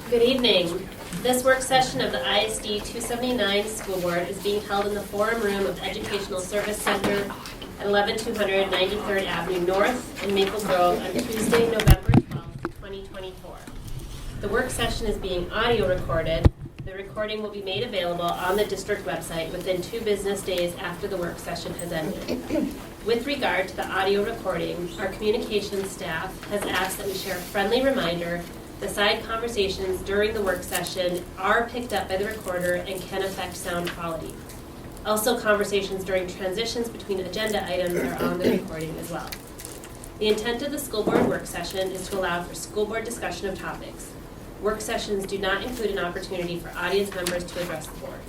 Good evening. This work session of the ISD 279 School Board is being held in the Forum Room of the Educational Service Center at 11200 93rd Avenue North in Maple Grove on Tuesday, November 12th, 2024. The work session is being audio recorded. The recording will be made available on the district website within 2 business days after the work session has ended. With regard to the audio recording, our communications staff has asked that we share a friendly reminder. The side conversations during the work session are picked up by the recorder and can affect sound quality. Also, conversations during transitions between agenda items are on the recording as well. The intent of the school board work session is to allow for school board discussion of topics. Work sessions do not include an opportunity for audience members to address the board.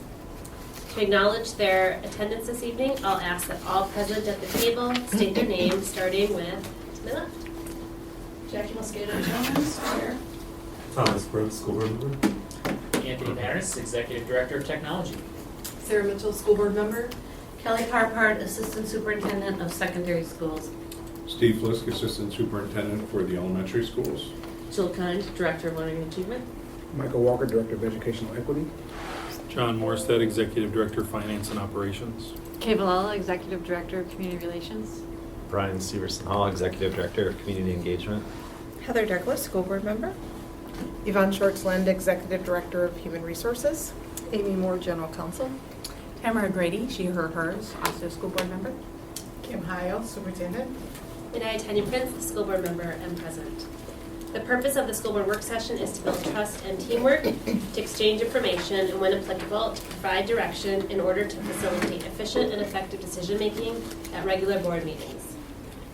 To acknowledge their attendance this evening, I'll ask that all present at the table state their names, starting with to my left. Jackie Mosqueda Jones, Chair. Thomas Brooks, School Board Member. Anthony Patterson, Executive Director of Technology. Sarah Mitchell, School Board Member. Kelly Harpart, Assistant Superintendent of Secondary Schools. Steve Flisk, Assistant Superintendent for the elementary schools. Jill Kind, Director of Learning and Achievement. Michael Walker, Director of Educational Equity. John Morstead, Executive Director of Finance and Operations. Kay Valella, Executive Director of Community Relations. Brian Severson Hall, Executive Director of Community Engagement. Heather Douglas, School Board Member. Yvonne Schwartz-Lind, Executive Director of Human Resources. Amy Moore, General Counsel. Tamara Grady, she, her, hers, also School Board Member. Kim Heil, Superintendent. And I, Tanya Prince, the school board member, am present. The purpose of the school board work session is to build trust and teamwork, to exchange information, and when applicable, to provide direction in order to facilitate efficient and effective decision-making at regular board meetings.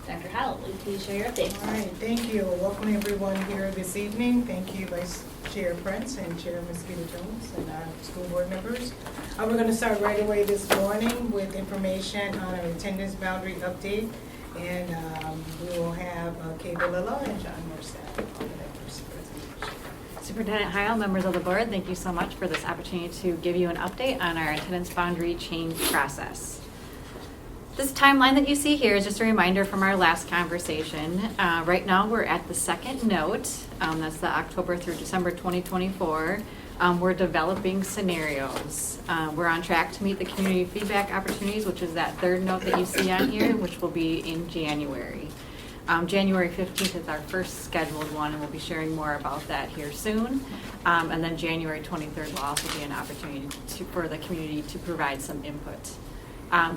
Dr. Howell, will you please share your update? All right, thank you. Welcome everyone here this evening. Thank you, Vice Chair Prince and Chair Mosqueda Jones and our school board members. We're going to start right away this morning with information on our attendance boundary update. And we will have Kay Valella and John Morstead on that first presentation. Superintendent Heil, members of the board, thank you so much for this opportunity to give you an update on our attendance boundary change process. This timeline that you see here is just a reminder from our last conversation. Right now we're at the second note, that's the October through December 2024. We're developing scenarios. We're on track to meet the community feedback opportunities, which is that third note that you see on here, which will be in January. January 15th is our first scheduled one, and we'll be sharing more about that here soon. And then January 23rd will also be an opportunity for the community to provide some input.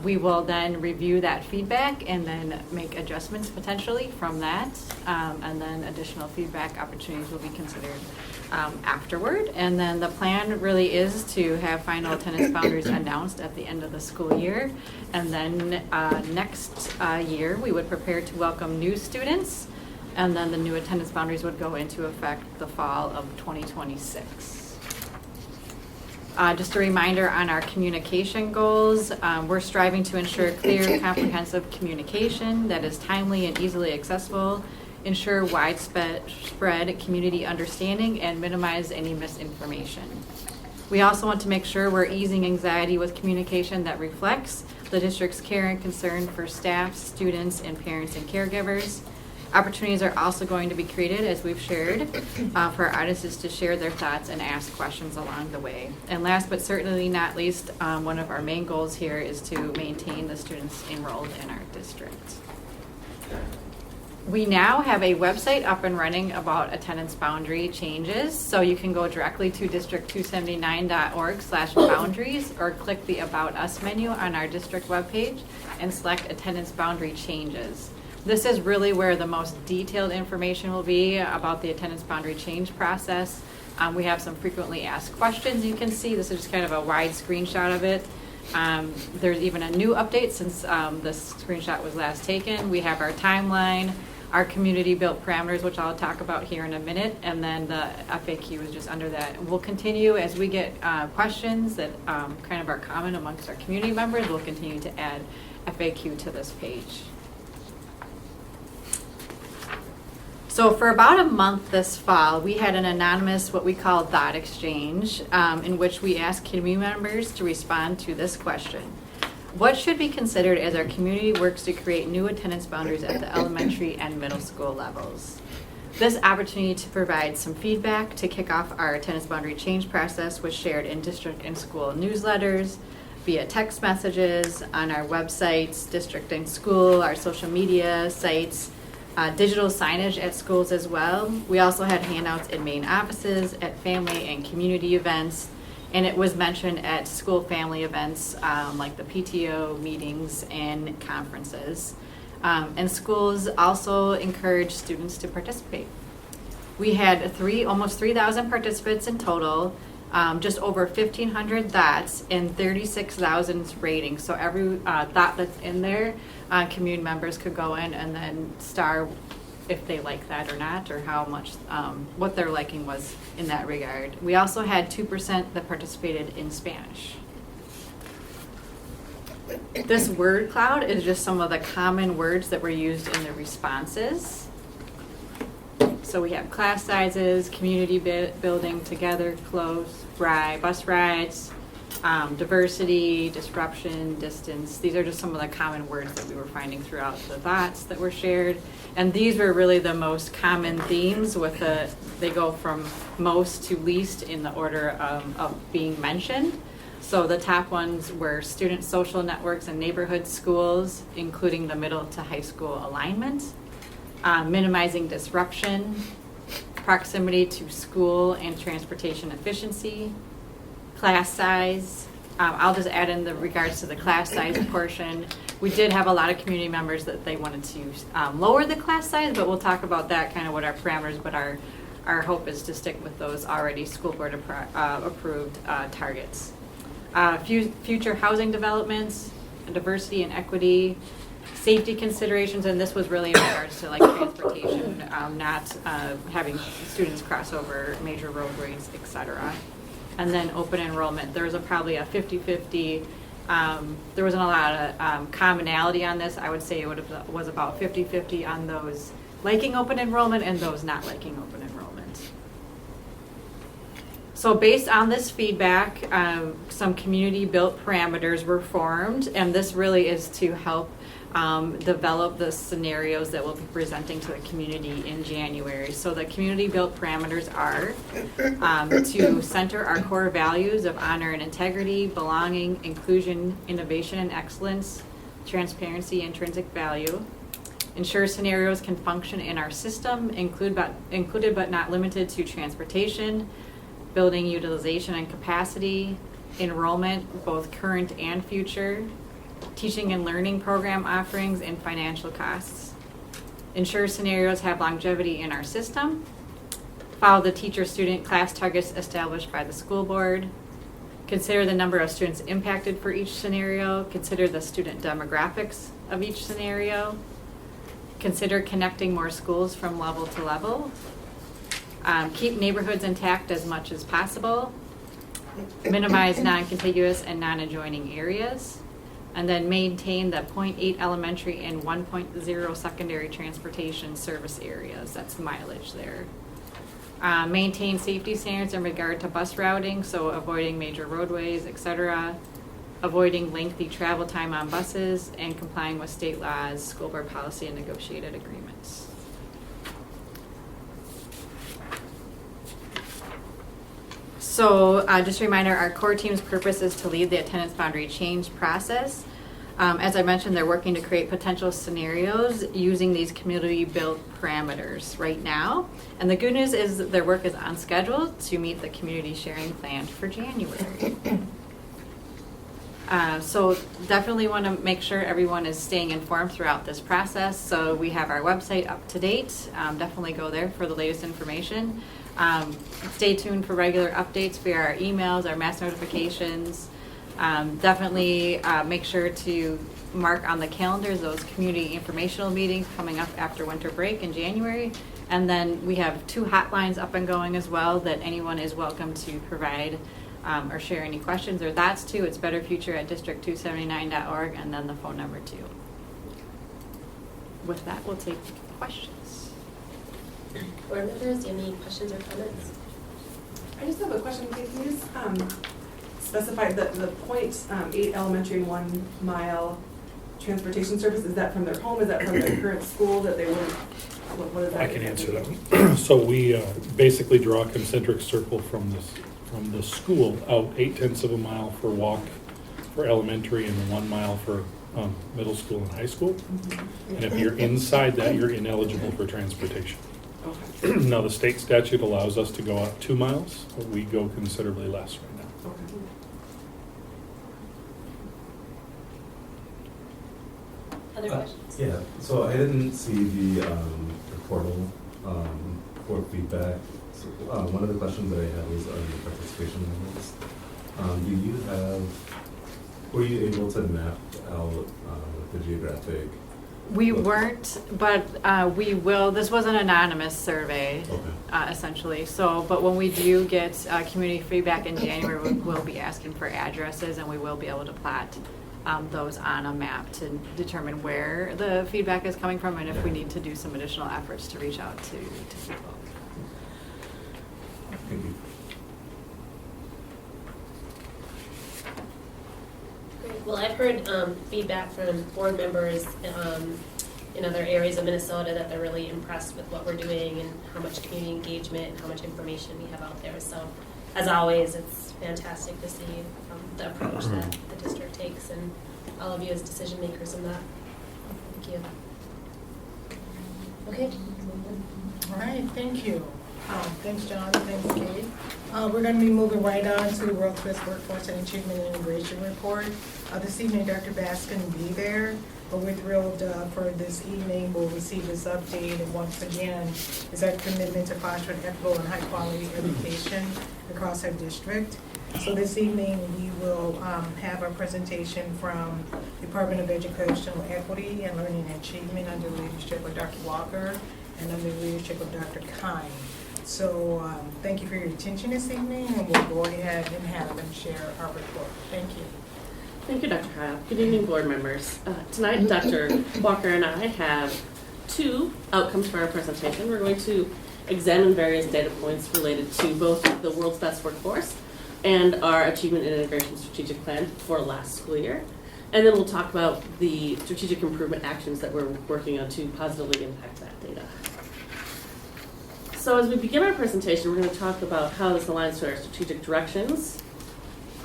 We will then review that feedback and then make adjustments potentially from that, and then additional feedback opportunities will be considered afterward. And then the plan really is to have final attendance boundaries announced at the end of the school year. And then next year we would prepare to welcome new students, and then the new attendance boundaries would go into effect the fall of 2026. Just a reminder on our communication goals. We're striving to ensure clear, comprehensive communication that is timely and easily accessible, ensure widespread community understanding, and minimize any misinformation. We also want to make sure we're easing anxiety with communication that reflects the district's care and concern for staff, students, and parents and caregivers. Opportunities are also going to be created, as we've shared, for our audiences to share their thoughts and ask questions along the way. And last but certainly not least, one of our main goals here is to maintain the students enrolled in our district. We now have a website up and running about attendance boundary changes, so you can go directly to district279.org/boundaries or click the About Us menu on our district webpage and select attendance boundary changes. This is really where the most detailed information will be about the attendance boundary change process. We have some frequently asked questions you can see. This is just kind of a wide screenshot of it. There's even a new update since this screenshot was last taken. We have our timeline, our community built parameters, which I'll talk about here in a minute, and then the FAQ is just under that. We'll continue as we get questions that kind of are common amongst our community members. We'll continue to add FAQ to this page. So for about a month this fall, we had an anonymous, what we call thought exchange, in which we asked community members to respond to this question. What should be considered as our community works to create new attendance boundaries at the elementary and middle school levels? This opportunity to provide some feedback to kick off our attendance boundary change process was shared in district and school newsletters, via text messages, on our websites, district and school, our social media sites, digital signage at schools as well. We also had handouts in main offices, at family and community events, and it was mentioned at school family events like the PTO meetings and conferences. And schools also encourage students to participate. We had almost 3,000 participants in total, just over 1,500 thoughts and 36,000 ratings. So every thought that's in there, community members could go in and then star if they like that or not, or how much, what their liking was in that regard. We also had 2% that participated in Spanish. This word cloud is just some of the common words that were used in the responses. So we have class sizes, community building, together, close, bus rides, diversity, disruption, distance. These are just some of the common words that we were finding throughout the thoughts that were shared. And these were really the most common themes they go from most to least in the order of being mentioned. So the top ones were student social networks and neighborhood schools, including the middle to high school alignment, minimizing disruption, proximity to school and transportation efficiency, class size. I'll just add in the regards to the class size portion. We did have a lot of community members that they wanted to lower the class size, but we'll talk about that, kind of what our parameters, but our hope is to stick with those already school board approved targets. Future housing developments, diversity and equity, safety considerations, and this was really in regards to like transportation, not having students cross over major roadways, etc. And then open enrollment. There was probably a 50-50. There wasn't a lot of commonality on this. I would say it was about 50-50 on those liking open enrollment and those not liking open enrollment. So based on this feedback, some community-built parameters were formed, and this really is to help develop the scenarios that we'll be presenting to the community in January. So the community-built parameters are to center our core values of honor and integrity, belonging, inclusion, innovation and excellence, transparency, intrinsic value. Ensure scenarios can function in our system, included but not limited to transportation, building utilization and capacity, enrollment, both current and future, teaching and learning program offerings, and financial costs. Ensure scenarios have longevity in our system. Follow the teacher-student class targets established by the school board. Consider the number of students impacted for each scenario. Consider the student demographics of each scenario. Consider connecting more schools from level to level. Keep neighborhoods intact as much as possible. Minimize non-contiguous and non-adjoining areas. And then maintain the 0.8 elementary and 1.0 secondary transportation service areas. That's mileage there. Maintain safety standards in regard to bus routing, so avoiding major roadways, etc. Avoiding lengthy travel time on buses, and complying with state laws, school board policy, and negotiated agreements. So just a reminder, our core team's purpose is to lead the attendance boundary change process. As I mentioned, they're working to create potential scenarios using these community-built parameters right now. And the good news is that their work is on schedule to meet the community sharing plan for January. So definitely want to make sure everyone is staying informed throughout this process. So we have our website up to date. Definitely go there for the latest information. Stay tuned for regular updates via our emails, our mass notifications. Definitely make sure to mark on the calendars those community informational meetings coming up after winter break in January. And then we have 2 hotlines up and going as well that anyone is welcome to provide or share any questions or thoughts to. It's betterfuture@district279.org, and then the phone number too. With that, we'll take questions. Board members, do you have any questions or comments? I just have a question. Can you just specify the 0.8 elementary and 1 mile transportation service? Is that from their home? Is that from their current school that they wouldn't What is that? I can answer that. So we basically draw a concentric circle from the school out 0.8 of a mile for walk for elementary and 1 mile for middle school and high school. And if you're inside that, you're ineligible for transportation. Okay. Now, the state statute allows us to go out 2 miles, but we go considerably less right now. Okay. Other questions? Yeah, so I didn't see the portal for feedback. So, one of the questions that I had was on the participation levels. Were you able to map out the geographic? We weren't, but we will. This was an anonymous survey, Okay. essentially. So, but when we do get community feedback in January, we'll be asking for addresses, and we will be able to plot those on a map to determine where the feedback is coming from, and if we need to do some additional efforts to reach out to people. Thank you. Great. Well, I've heard feedback from board members in other areas of Minnesota that they're really impressed with what we're doing and how much community engagement and how much information we have out there. So, as always, it's fantastic to see the approach that the district takes and all of you as decision makers in that. Thank you. Okay. All right, thank you. Thanks, John. Thanks, Kate. We're going to be moving right on to the World's Best Workforce and Achievement and Integration Report. This evening, Dr. Bass couldn't be there, but we're thrilled for this evening. We'll receive this update, and once again, is our commitment to foster an equitable and high-quality education across our district. So this evening, we will have a presentation from Department of Educational Equity and Learning and Achievement under the leadership of Dr. Walker and under the leadership of Dr. Kine. So thank you for your attention this evening, and we'll go ahead and have them share our report. Thank you. Thank you, Dr. Kyle. Good evening, board members. Tonight, Dr. Walker and I have 2 outcomes for our presentation. We're going to examine various data points related to both the World's Best Workforce and our Achievement and Integration Strategic Plan for last school year. And then we'll talk about the strategic improvement actions that we're working on to positively impact that data. So as we begin our presentation, we're going to talk about how this aligns to our strategic directions.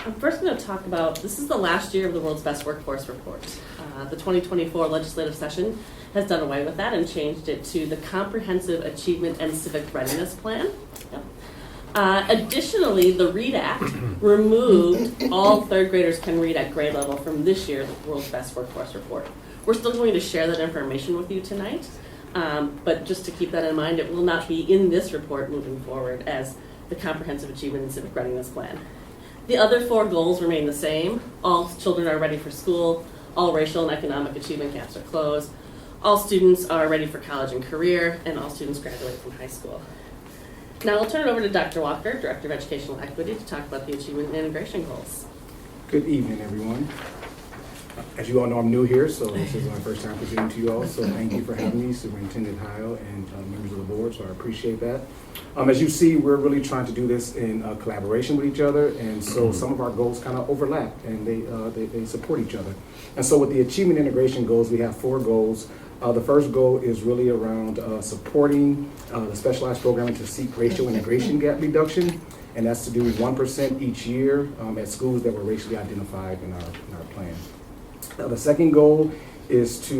I'm first going to talk about, this is the last year of the World's Best Workforce Report. The 2024 legislative session has done away with that and changed it to the Comprehensive Achievement and Civic Readiness Plan. Yep. Additionally, the READ Act removed all 3rd graders can read at grade level from this year's World's Best Workforce Report. We're still going to share that information with you tonight. But just to keep that in mind, it will not be in this report moving forward as the Comprehensive Achievement and Civic Readiness Plan. The other 4 goals remain the same. All children are ready for school, all racial and economic achievement gaps are closed, all students are ready for college and career, and all students graduate from high school. Now I'll turn it over to Dr. Walker, Director of Educational Equity, to talk about the Achievement and Integration goals. Good evening, everyone. As you all know, I'm new here, so this is my first time presenting to you all, so thank you for having me, Superintendent Heil and members of the board, so I appreciate that. As you see, we're really trying to do this in collaboration with each other, and so some of our goals kind of overlap, and they support each other. And so with the Achievement Integration goals, we have 4 goals. The first goal is really around supporting the specialized programming to seek racial integration gap reduction, and that's to do 1% each year at schools that were racially identified in our plan. The second goal is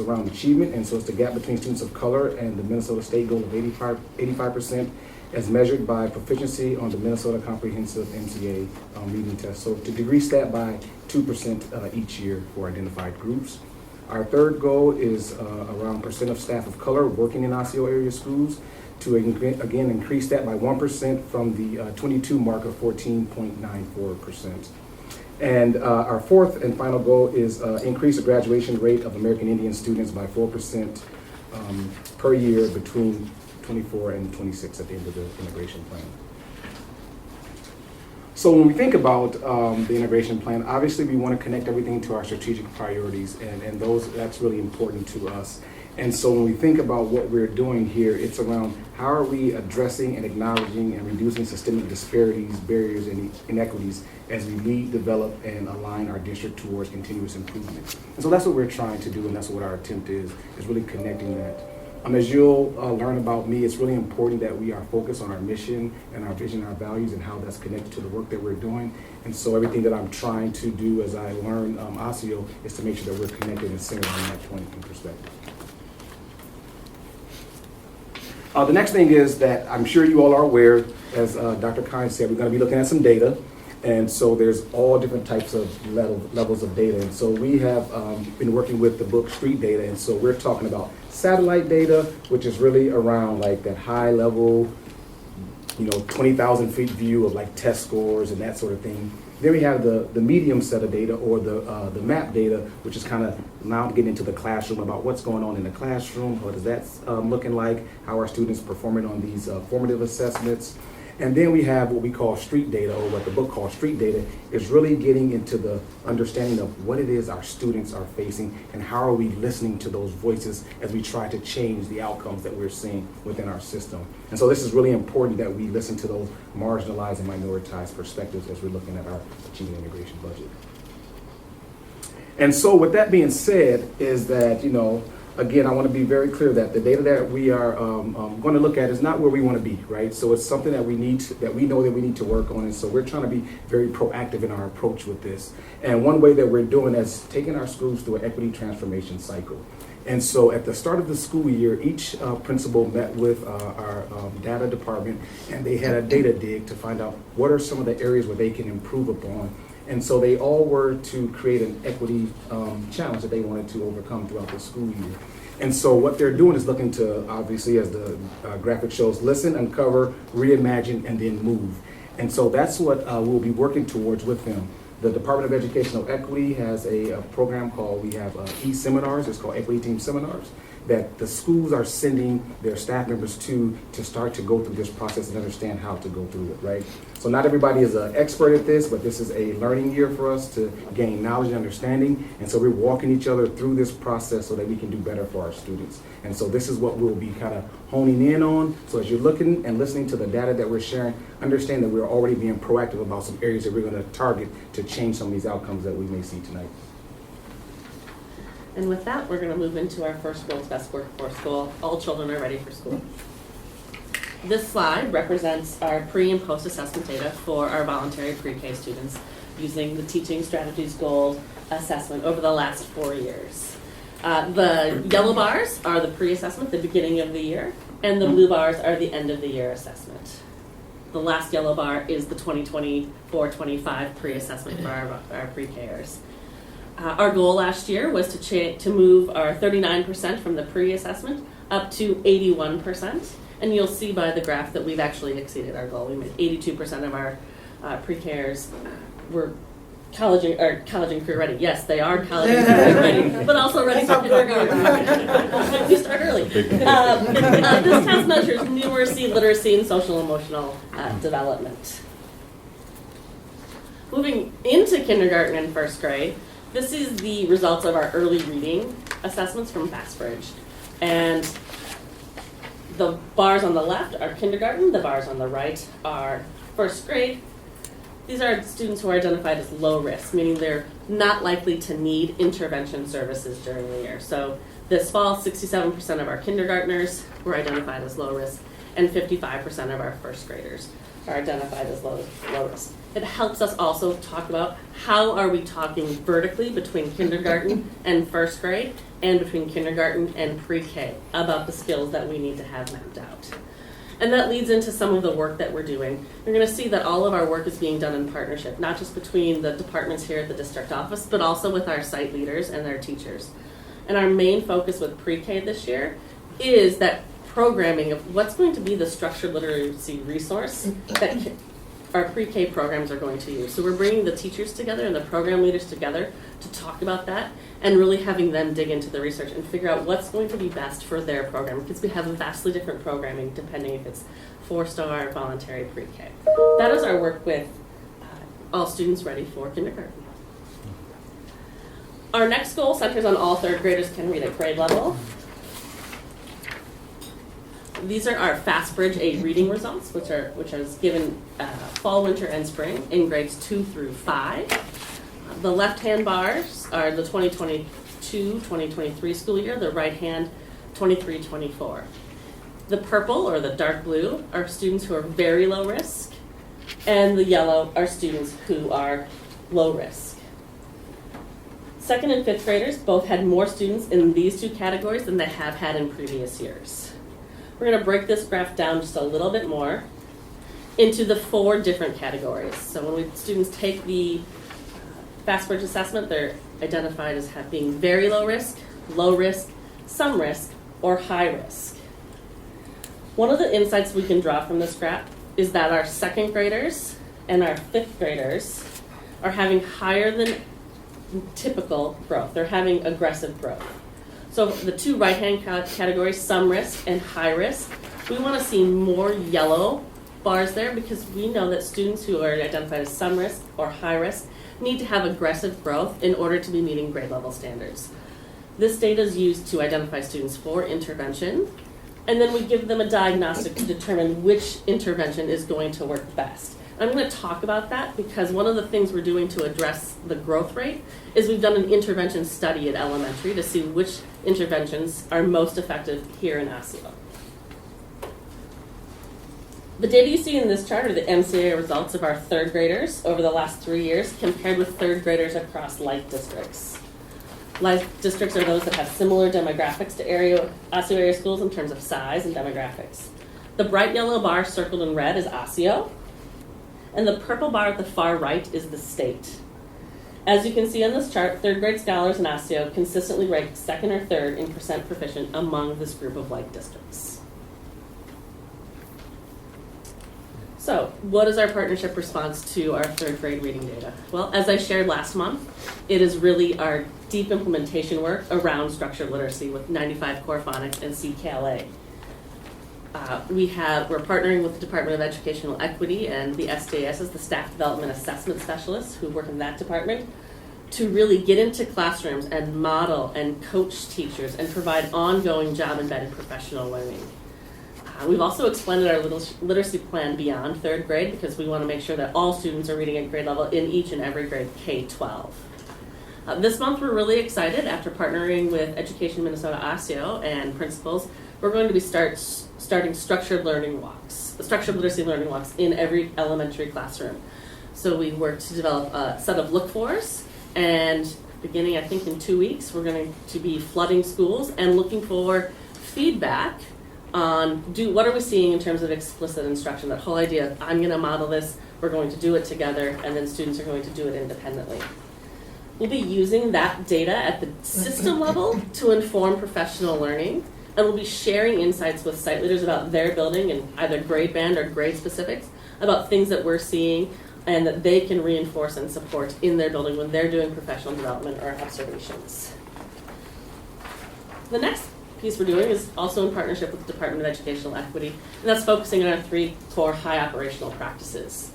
around achievement, and so it's the gap between students of color and the Minnesota State goal of 85% as measured by proficiency on the Minnesota Comprehensive MCA reading test. So to decrease that by 2% each year for identified groups. Our third goal is around percent of staff of color working in Osseo area schools to again increase that by 1% from the 22 mark of 14.94%. And our fourth and final goal is increase the graduation rate of American Indian students by 4% per year between 24 and 26 at the end of the integration plan. So when we think about the integration plan, obviously we want to connect everything to our strategic priorities, and that's really important to us. And so when we think about what we're doing here, it's around how are we addressing and acknowledging and reducing systemic disparities, barriers, and inequities as we lead, develop, and align our district towards continuous improvement. And so that's what we're trying to do, and that's what our attempt is really connecting that. As you'll learn about me, it's really important that we are focused on our mission and our vision, our values, and how that's connected to the work that we're doing. And so everything that I'm trying to do as I learn OSSEO is to make sure that we're connected and centered on that point and perspective. The next thing is that I'm sure you all are aware, as Dr. Kine said, we're going to be looking at some data. And so there's all different types of levels of data. And so we have been working with the book Street Data. And so we're talking about satellite data, which is really around like that high level, 20,000 feet view of like test scores and that sort of thing. Then we have the medium set of data, or the map data, which is kind of now getting into the classroom about what's going on in the classroom, what is that looking like, how are students performing on these formative assessments. And then we have what we call street data, or what the book calls street data, is really getting into the understanding of what it is our students are facing and how are we listening to those voices as we try to change the outcomes that we're seeing within our system. And so this is really important that we listen to those marginalized and minoritized perspectives as we're looking at our Achieving Integration budget. And so with that being said, is that, again, I want to be very clear that the data that we are going to look at is not where we want to be, right? So it's something that we know that we need to work on, and so we're trying to be very proactive in our approach with this. And one way that we're doing is taking our schools through an equity transformation cycle. And so at the start of the school year, each principal met with our data department, and they had a data dig to find out what are some of the areas where they can improve upon. And so they all were to create an equity challenge that they wanted to overcome throughout the school year. And so what they're doing is looking to, obviously, as the graphic shows, listen, uncover, reimagine, and then move. And so that's what we'll be working towards with them. The Department of Educational Equity has a program called, we have e-seminars, it's called Equity Team Seminars, that the schools are sending their staff members to start to go through this process and understand how to go through it, right? So not everybody is an expert at this, but this is a learning year for us to gain knowledge and understanding. And so we're walking each other through this process so that we can do better for our students. And so this is what we'll be kind of honing in on. So as you're looking and listening to the data that we're sharing, understand that we're already being proactive about some areas that we're going to target to change some of these outcomes that we may see tonight. And with that, we're going to move into our first World's Best Workforce goal. All children are ready for school. This slide represents our pre- and post-assessment data for our voluntary pre-K students using the Teaching Strategies Gold assessment over the last 4 years. The yellow bars are the pre-assessment, the beginning of the year, and the blue bars are the end of the year assessment. The last yellow bar is the 2024-25 pre-assessment for our pre-Kers. Our goal last year was to move our 39% from the pre-assessment up to 81%. And you'll see by the graph that we've actually exceeded our goal. We made 82% of our pre-Kers were college and career ready. Yes, they are college and career ready, but also ready for kindergarten. We start early. This test measures numeracy, literacy, and social emotional development. Moving into kindergarten and first grade, this is the results of our early reading assessments from Fastbridge. And the bars on the left are kindergarten, the bars on the right are first grade. These are students who are identified as low risk, meaning they're not likely to need intervention services during the year. So this fall, 67% of our kindergartners were identified as low risk, and 55% of our first graders are identified as low risk. It helps us also talk about how are we talking vertically between kindergarten and first grade and between kindergarten and pre-K about the skills that we need to have mapped out. And that leads into some of the work that we're doing. You're going to see that all of our work is being done in partnership, not just between the departments here at the district office, but also with our site leaders and their teachers. And our main focus with pre-K this year is that programming of what's going to be the structured literacy resource that our pre-K programs are going to use. So we're bringing the teachers together and the program leaders together to talk about that and really having them dig into the research and figure out what's going to be best for their program, because we have a vastly different programming depending if it's 4-star or voluntary pre-K. That is our work with all students ready for kindergarten. Our next goal centers on all third graders can read at grade level. These are our Fastbridge 8 reading results, which is given fall, winter, and spring in grades 2 through 5. The left-hand bars are the 2022-2023 school year. The right-hand 23-24. The purple, or the dark blue, are students who are very low risk, and the yellow are students who are low risk. Second and fifth graders both had more students in these two categories than they have had in previous years. We're going to break this graph down just a little bit more into the 4 different categories. So when students take the FastBridge assessment, they're identified as being very low risk, some risk, or high risk. One of the insights we can draw from this graph is that our second graders and our fifth graders are having higher than typical growth. They're having aggressive growth. So the 2 right-hand categories, some risk and high risk, we want to see more yellow bars there because we know that students who are identified as some risk or high risk need to have aggressive growth in order to be meeting grade level standards. This data is used to identify students for intervention, and then we give them a diagnostic to determine which intervention is going to work best. I'm going to talk about that because one of the things we're doing to address the growth rate is we've done an intervention study at elementary to see which interventions are most effective here in Osseo. The data you see in this chart are the MCA results of our third graders over the last 3 years compared with third graders across like districts. Like districts are those that have similar demographics to Osseo area schools in terms of size and demographics. The bright yellow bar circled in red is Osseo, and the purple bar at the far right is the state. As you can see on this chart, third grade scholars in Osseo consistently rank second or third in percent proficient among this group of like districts. So, what is our partnership response to our third grade reading data? Well, as I shared last month, it is really our deep implementation work around structured literacy with 95 Core Phonics and CKLA. We're partnering with the Department of Educational Equity and the SDS as the Staff Development Assessment Specialists who work in that department to really get into classrooms and model and coach teachers and provide ongoing job-embedded professional learning. We've also expanded our literacy plan beyond third grade because we want to make sure that all students are reading at grade level in each and every grade K-12. This month we're really excited after partnering with Education Minnesota Osseo and principals. We're going to be starting structured literacy learning walks in every elementary classroom. So we worked to develop a set of look-fors, and beginning I think in 2 weeks we're going to be flooding schools and looking for feedback on what are we seeing in terms of explicit instruction, that whole idea of I'm going to model this, we're going to do it together, and then students are going to do it independently. We'll be using that data at the system level to inform professional learning, and we'll be sharing insights with site leaders about their building and either grade band or grade specifics, about things that we're seeing and that they can reinforce and support in their building when they're doing professional development or observations. The next piece we're doing is also in partnership with the Department of Educational Equity, and that's focusing on our 3 core high operational practices.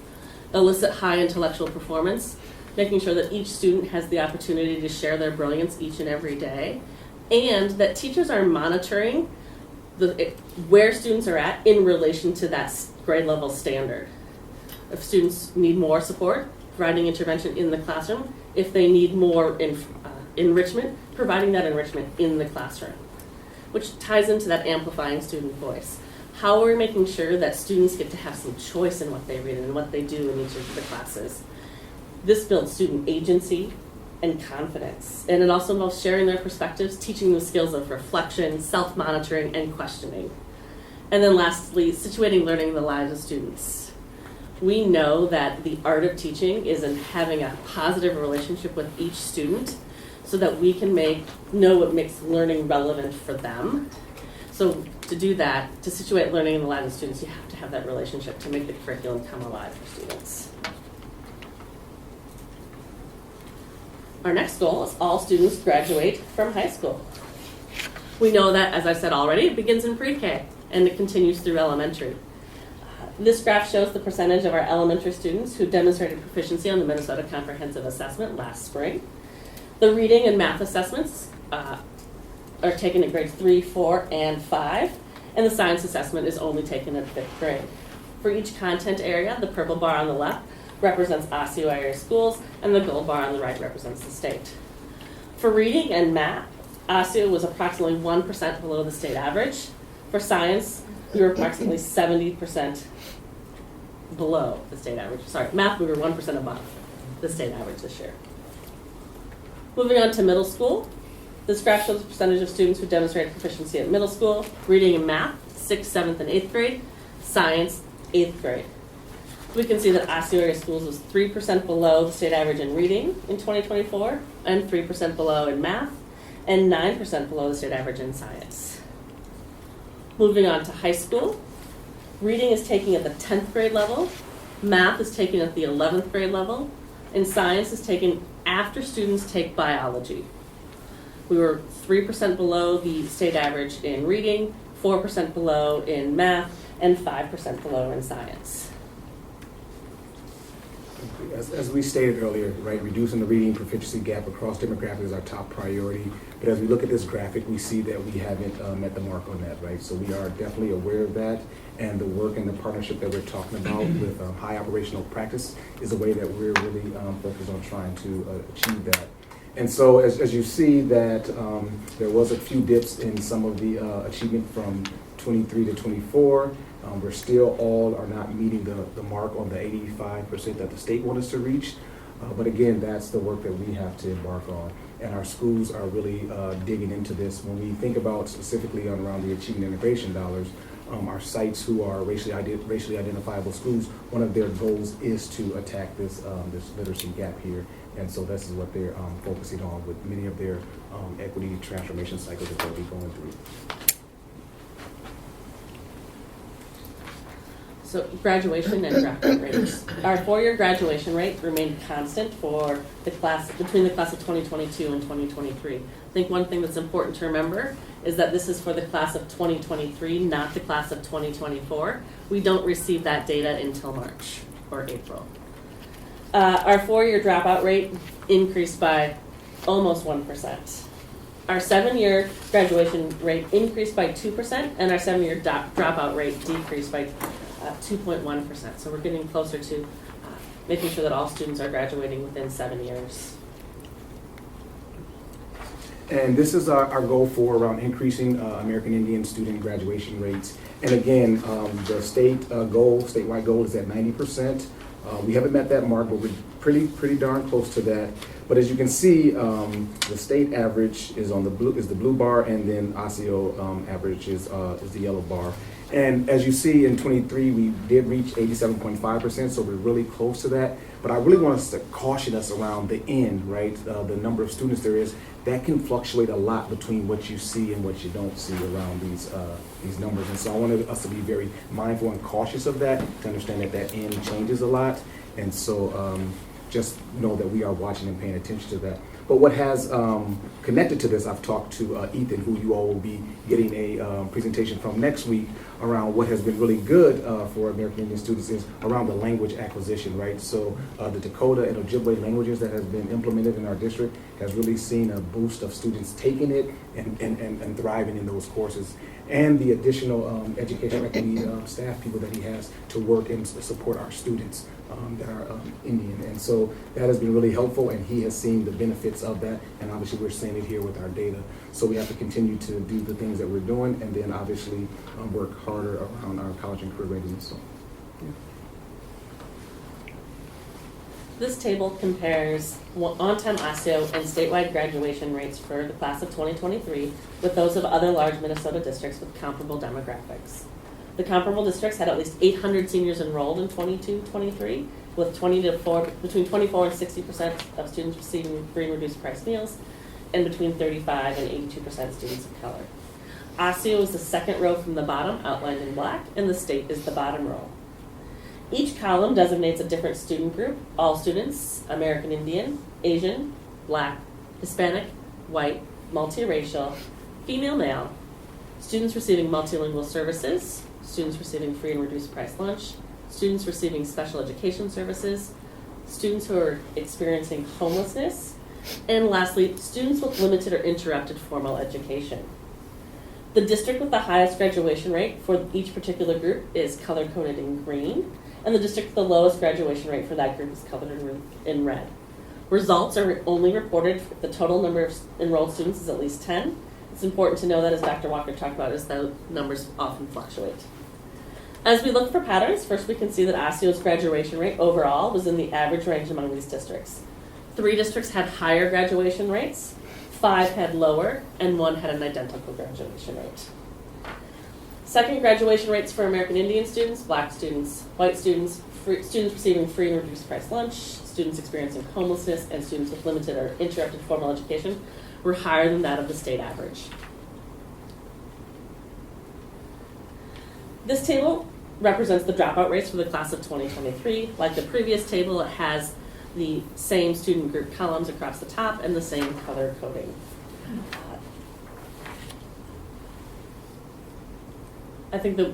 Elicit high intellectual performance, making sure that each student has the opportunity to share their brilliance each and every day, and that teachers are monitoring where students are at in relation to that grade level standard. If students need more support, providing intervention in the classroom. If they need more enrichment, providing that enrichment in the classroom, which ties into that amplifying student voice. How are we making sure that students get to have some choice in what they read and what they do in each of the classes? This builds student agency and confidence, and it also involves sharing their perspectives, teaching them skills of reflection, self-monitoring, and questioning. And then lastly, situating learning in the lives of students. We know that the art of teaching is in having a positive relationship with each student so that we can know what makes learning relevant for them. So to do that, to situate learning in the lives of students, you have to have that relationship to make the curriculum come alive for students. Our next goal is all students graduate from high school. We know that, as I said already, it begins in pre-K and it continues through elementary. This graph shows the percentage of our elementary students who demonstrated proficiency on the Minnesota Comprehensive Assessment last spring. The reading and math assessments are taken at grades 3, 4, and 5, and the science assessment is only taken at 5th grade. For each content area, the purple bar on the left represents Osseo area schools, and the gold bar on the right represents the state. For reading and math, Osseo was approximately 1% below the state average. For science, we were approximately 70% below the state average. Sorry, math, we were 1% above the state average this year. Moving on to middle school. This graph shows the percentage of students who demonstrated proficiency at middle school, reading and math, 6th, 7th, and 8th grade, science, 8th grade. We can see that Osseo area schools was 3% below the state average in reading in 2024, and 3% below in math, and 9% below the state average in science. Moving on to high school, reading is taking at the 10th grade level, math is taken at the 11th grade level, and science is taken after students take biology. We were 3% below the state average in reading, 4% below in math, and 5% below in science. As we stated earlier, right, reducing the reading proficiency gap across demographics is our top priority. But as we look at this graphic, we see that we haven't met the mark on that, right? So we are definitely aware of that, and the work and the partnership that we're talking about with high operational practice is a way that we're really focused on trying to achieve that. And so as you see that there was a few dips in some of the achievement from 23 to 24. We're still all are not meeting the mark on the 85% that the state wants us to reach. But again, that's the work that we have to embark on. And our schools are really digging into this. When we think about specifically around the Achievement Integration dollars, our sites who are racially identifiable schools, one of their goals is to attack this literacy gap here. And so this is what they're focusing on with many of their equity transformation cycles that they'll be going through. So graduation and dropout rates. Our 4-year graduation rate remained constant for the class, between the class of 2022 and 2023. I think one thing that's important to remember is that this is for the class of 2023, not the class of 2024. We don't receive that data until March or April. Our 4-year dropout rate increased by almost 1%. Our 7-year graduation rate increased by 2%, and our 7-year dropout rate decreased by 2.1%. So we're getting closer to making sure that all students are graduating within 7 years. And this is our goal for around increasing American Indian student graduation rates. And again, the statewide goal is at 90%. We haven't met that mark, but we're pretty darn close to that. But as you can see, the state average is on the blue bar, and then Osseo average is the yellow bar. And as you see in 23, we did reach 87.5%, so we're really close to that. But I really want us to caution us around the end, right? The number of students there is, that can fluctuate a lot between what you see and what you don't see around these numbers. And so I wanted us to be very mindful and cautious of that, to understand that that end changes a lot. And so just know that we are watching and paying attention to that. But what has connected to this, I've talked to Ethan, who you all will be getting a presentation from next week, around what has been really good for American Indian students is around the language acquisition, right? So the Dakota and Ojibwe languages that has been implemented in our district has really seen a boost of students taking it and thriving in those courses. And the additional education equity staff people that he has to work and support our students that are Indian. And so that has been really helpful, and he has seen the benefits of that, and obviously we're seeing it here with our data. So we have to continue to do the things that we're doing, and then obviously work harder around our college and career readiness. So, yeah. This table compares on-time Osseo and statewide graduation rates for the class of 2023 with those of other large Minnesota districts with comparable demographics. The comparable districts had at least 800 seniors enrolled in 22-23, with between 24 and 60% of students receiving free and reduced price meals, and between 35 and 82% students of color. Osseo is the second row from the bottom, outlined in black, and the state is the bottom row. Each column designates a different student group: all students, American Indian, Asian, Black, Hispanic, white, multiracial, female, male, students receiving multilingual services, students receiving free and reduced price lunch, students receiving special education services, students who are experiencing homelessness, and lastly, students with limited or interrupted formal education. The district with the highest graduation rate for each particular group is color-coded in green, and the district with the lowest graduation rate for that group is colored in red. Results are only reported if the total number of enrolled students is at least 10. It's important to know that, as Dr. Walker talked about, is that numbers often fluctuate. As we look for patterns, first we can see that Osceola's graduation rate overall was in the average range among these districts. 3 districts had higher graduation rates, 5 had lower, and 1 had an identical graduation rate. Second, graduation rates for American Indian students, Black students, white students, students receiving free and reduced price lunch, students experiencing homelessness, and students with limited or interrupted formal education were higher than that of the state average. This table represents the dropout rates for the class of 2023. Like the previous table, it has the same student group columns across the top and the same color coding. I think that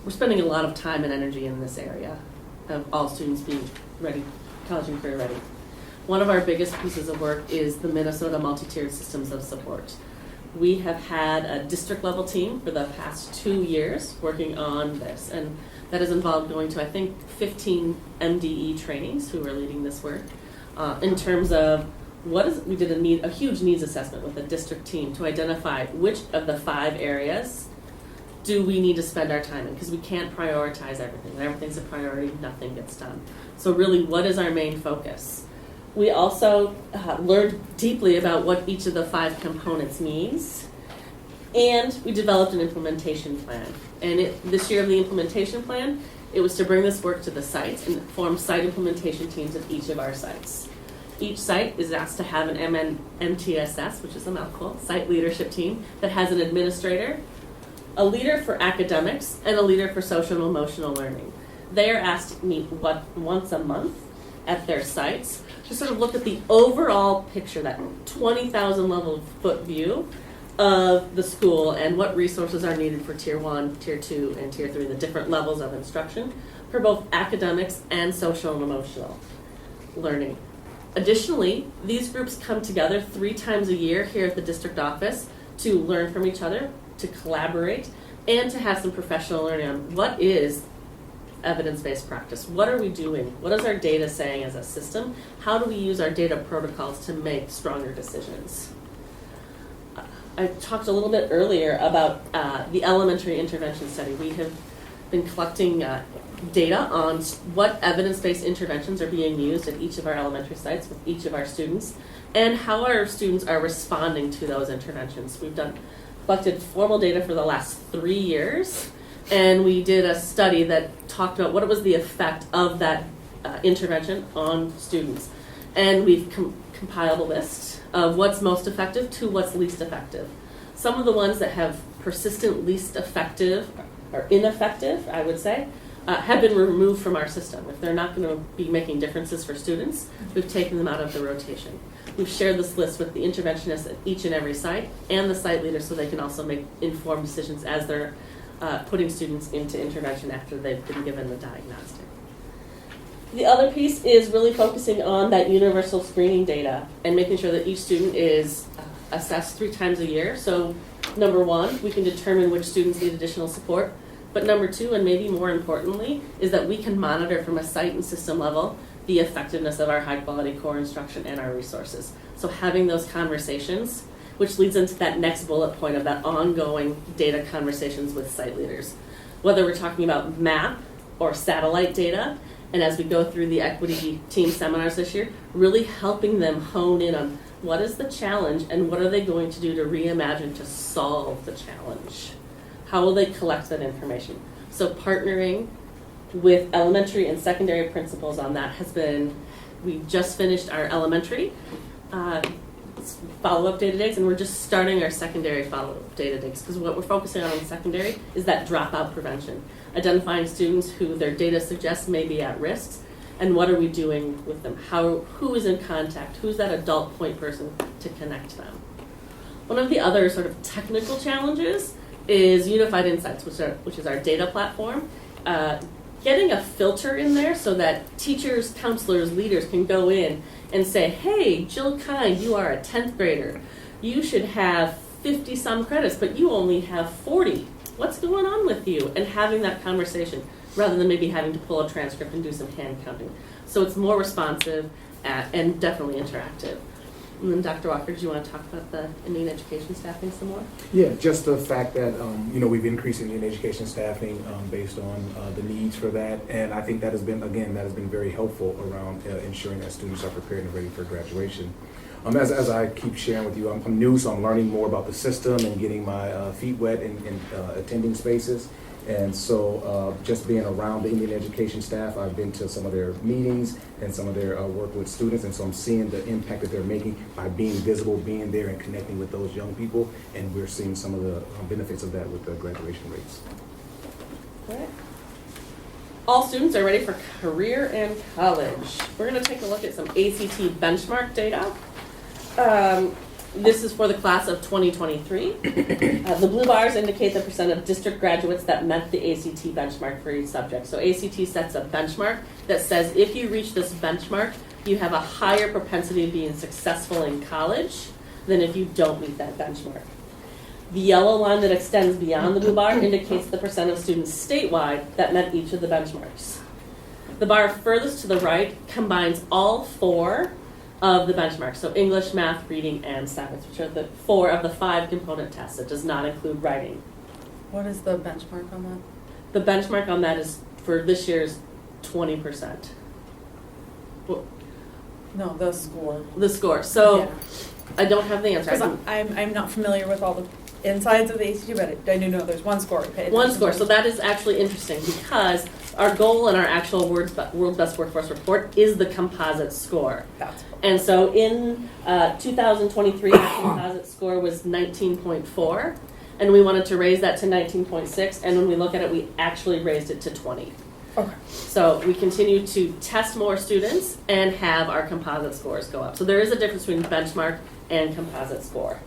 we're spending a lot of time and energy in this area of all students being ready, college and career ready. One of our biggest pieces of work is the Minnesota Multi-Tiered Systems of Support. We have had a district level team for the past 2 years working on this, and that has involved going to, I think, 15 MDE trainings who are leading this work in terms of we did a huge needs assessment with the district team to identify which of the 5 areas do we need to spend our time in, because we can't prioritize everything. When everything's a priority, nothing gets done. So really, what is our main focus? We also learned deeply about what each of the 5 components means, and we developed an implementation plan. And this year of the implementation plan, it was to bring this work to the sites and form site implementation teams at each of our sites. Each site is asked to have an MTSS, which is a mouthful, site leadership team that has an administrator, a leader for academics, and a leader for social and emotional learning. They are asked to meet once a month at their sites to sort of look at the overall picture, that 20,000 level foot view of the school and what resources are needed for Tier 1, Tier 2, and Tier 3, the different levels of instruction for both academics and social and emotional learning. Additionally, these groups come together 3 times a year here at the district office to learn from each other, to collaborate, and to have some professional learning on what is evidence-based practice. What are we doing? What is our data saying as a system? How do we use our data protocols to make stronger decisions? I talked a little bit earlier about the elementary intervention study. We have been collecting data on what evidence-based interventions are being used at each of our elementary sites with each of our students, and how our students are responding to those interventions. We've collected formal data for the last 3 years, and we did a study that talked about what was the effect of that intervention on students. And we've compiled a list of what's most effective to what's least effective. Some of the ones that have persistent least effective or ineffective, I would say, have been removed from our system. If they're not going to be making differences for students, we've taken them out of the rotation. We've shared this list with the interventionists at each and every site and the site leaders so they can also make informed decisions as they're putting students into intervention after they've been given the diagnostic. The other piece is really focusing on that universal screening data and making sure that each student is assessed 3 times a year. So number 1, we can determine which students need additional support. But number 2, and maybe more importantly, is that we can monitor from a site and system level the effectiveness of our high quality core instruction and our resources. So having those conversations, which leads into that next bullet point of that ongoing data conversations with site leaders. Whether we're talking about map or satellite data, and as we go through the equity team seminars this year, really helping them hone in on what is the challenge and what are they going to do to reimagine to solve the challenge. How will they collect that information? So partnering with elementary and secondary principals on that has been, we just finished our elementary follow-up data days, and we're just starting our secondary follow-up data days, because what we're focusing on in secondary is that dropout prevention, identifying students who their data suggests may be at risk, and what are we doing with them? Who is in contact? Who's that adult point person to connect them? One of the other sort of technical challenges is Unified Insights, which is our data platform. Getting a filter in there so that teachers, counselors, leaders can go in and say, hey, Jill Kind, you are a 10th grader. You should have 50 some credits, but you only have 40. What's going on with you? And having that conversation rather than maybe having to pull a transcript and do some hand counting. So it's more responsive and definitely interactive. And then Dr. Walker, do you want to talk about the Indian education staffing some more? Yeah, just the fact that, we've increased in education staffing based on the needs for that. And I think that has been very helpful around ensuring that students are prepared and ready for graduation. As I keep sharing with you, I'm new, so I'm learning more about the system and getting my feet wet in attending spaces. And so just being around the Indian education staff, I've been to some of their meetings and some of their work with students, and so I'm seeing the impact that they're making by being visible, being there and connecting with those young people, and we're seeing some of the benefits of that with the graduation rates. All right. All students are ready for career and college. We're going to take a look at some ACT benchmark data. This is for the class of 2023. The blue bars indicate the percent of district graduates that met the ACT benchmark for each subject. So ACT sets a benchmark that says if you reach this benchmark, you have a higher propensity of being successful in college than if you don't meet that benchmark. The yellow line that extends beyond the blue bar indicates the percent of students statewide that met each of the benchmarks. The bar furthest to the right combines all four of the benchmarks, so English, math, reading, and science, which are the 4 of the 5 component tests. It does not include writing. What is the benchmark on that? The benchmark on that is for this year's 20%. No, the score. The score. So Yeah. I don't have the answer. I Because can- I'm not familiar with all the insides of the ACT, but I do know there's one score. One score. So that is actually interesting because our goal in our actual World Best Workforce Report is the composite score. That's And so in 2023, our composite score was 19.4, and we wanted to raise that to 19.6, and when we look at it, we actually raised it to 20. Okay. So we continue to test more students and have our composite scores go up. So there is a difference between benchmark and composite score.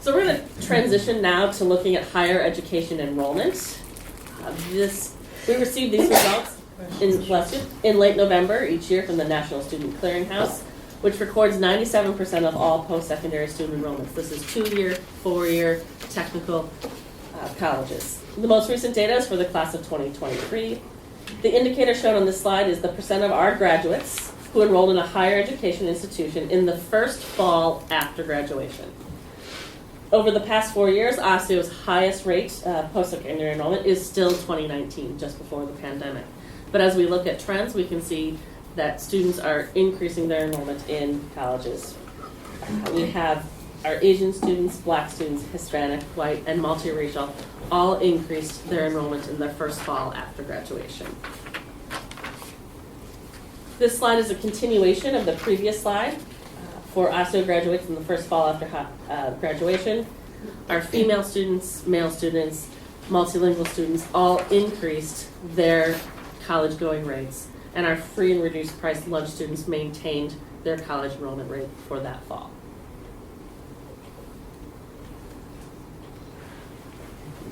So we're going to transition now to looking at higher education enrollment. We received these results in late November each year from the National Student Clearinghouse, which records 97% of all post-secondary student enrollments. This is 2-year, 4-year technical colleges. The most recent data is for the class of 2023. The indicator shown on this slide is the percent of our graduates who enrolled in a higher education institution in the first fall after graduation. Over the past 4 years, OSSEO's highest rate post-secondary enrollment is still 2019, just before the pandemic. But as we look at trends, we can see that students are increasing their enrollment in colleges. We have our Asian students, Black students, Hispanic, white, and multiracial all increased their enrollment in their first fall after graduation. This slide is a continuation of the previous slide for OSSEO graduates in the first fall after graduation. Our female students, male students, multilingual students all increased their college-going rates, and our free and reduced price lunch students maintained their college enrollment rate for that fall.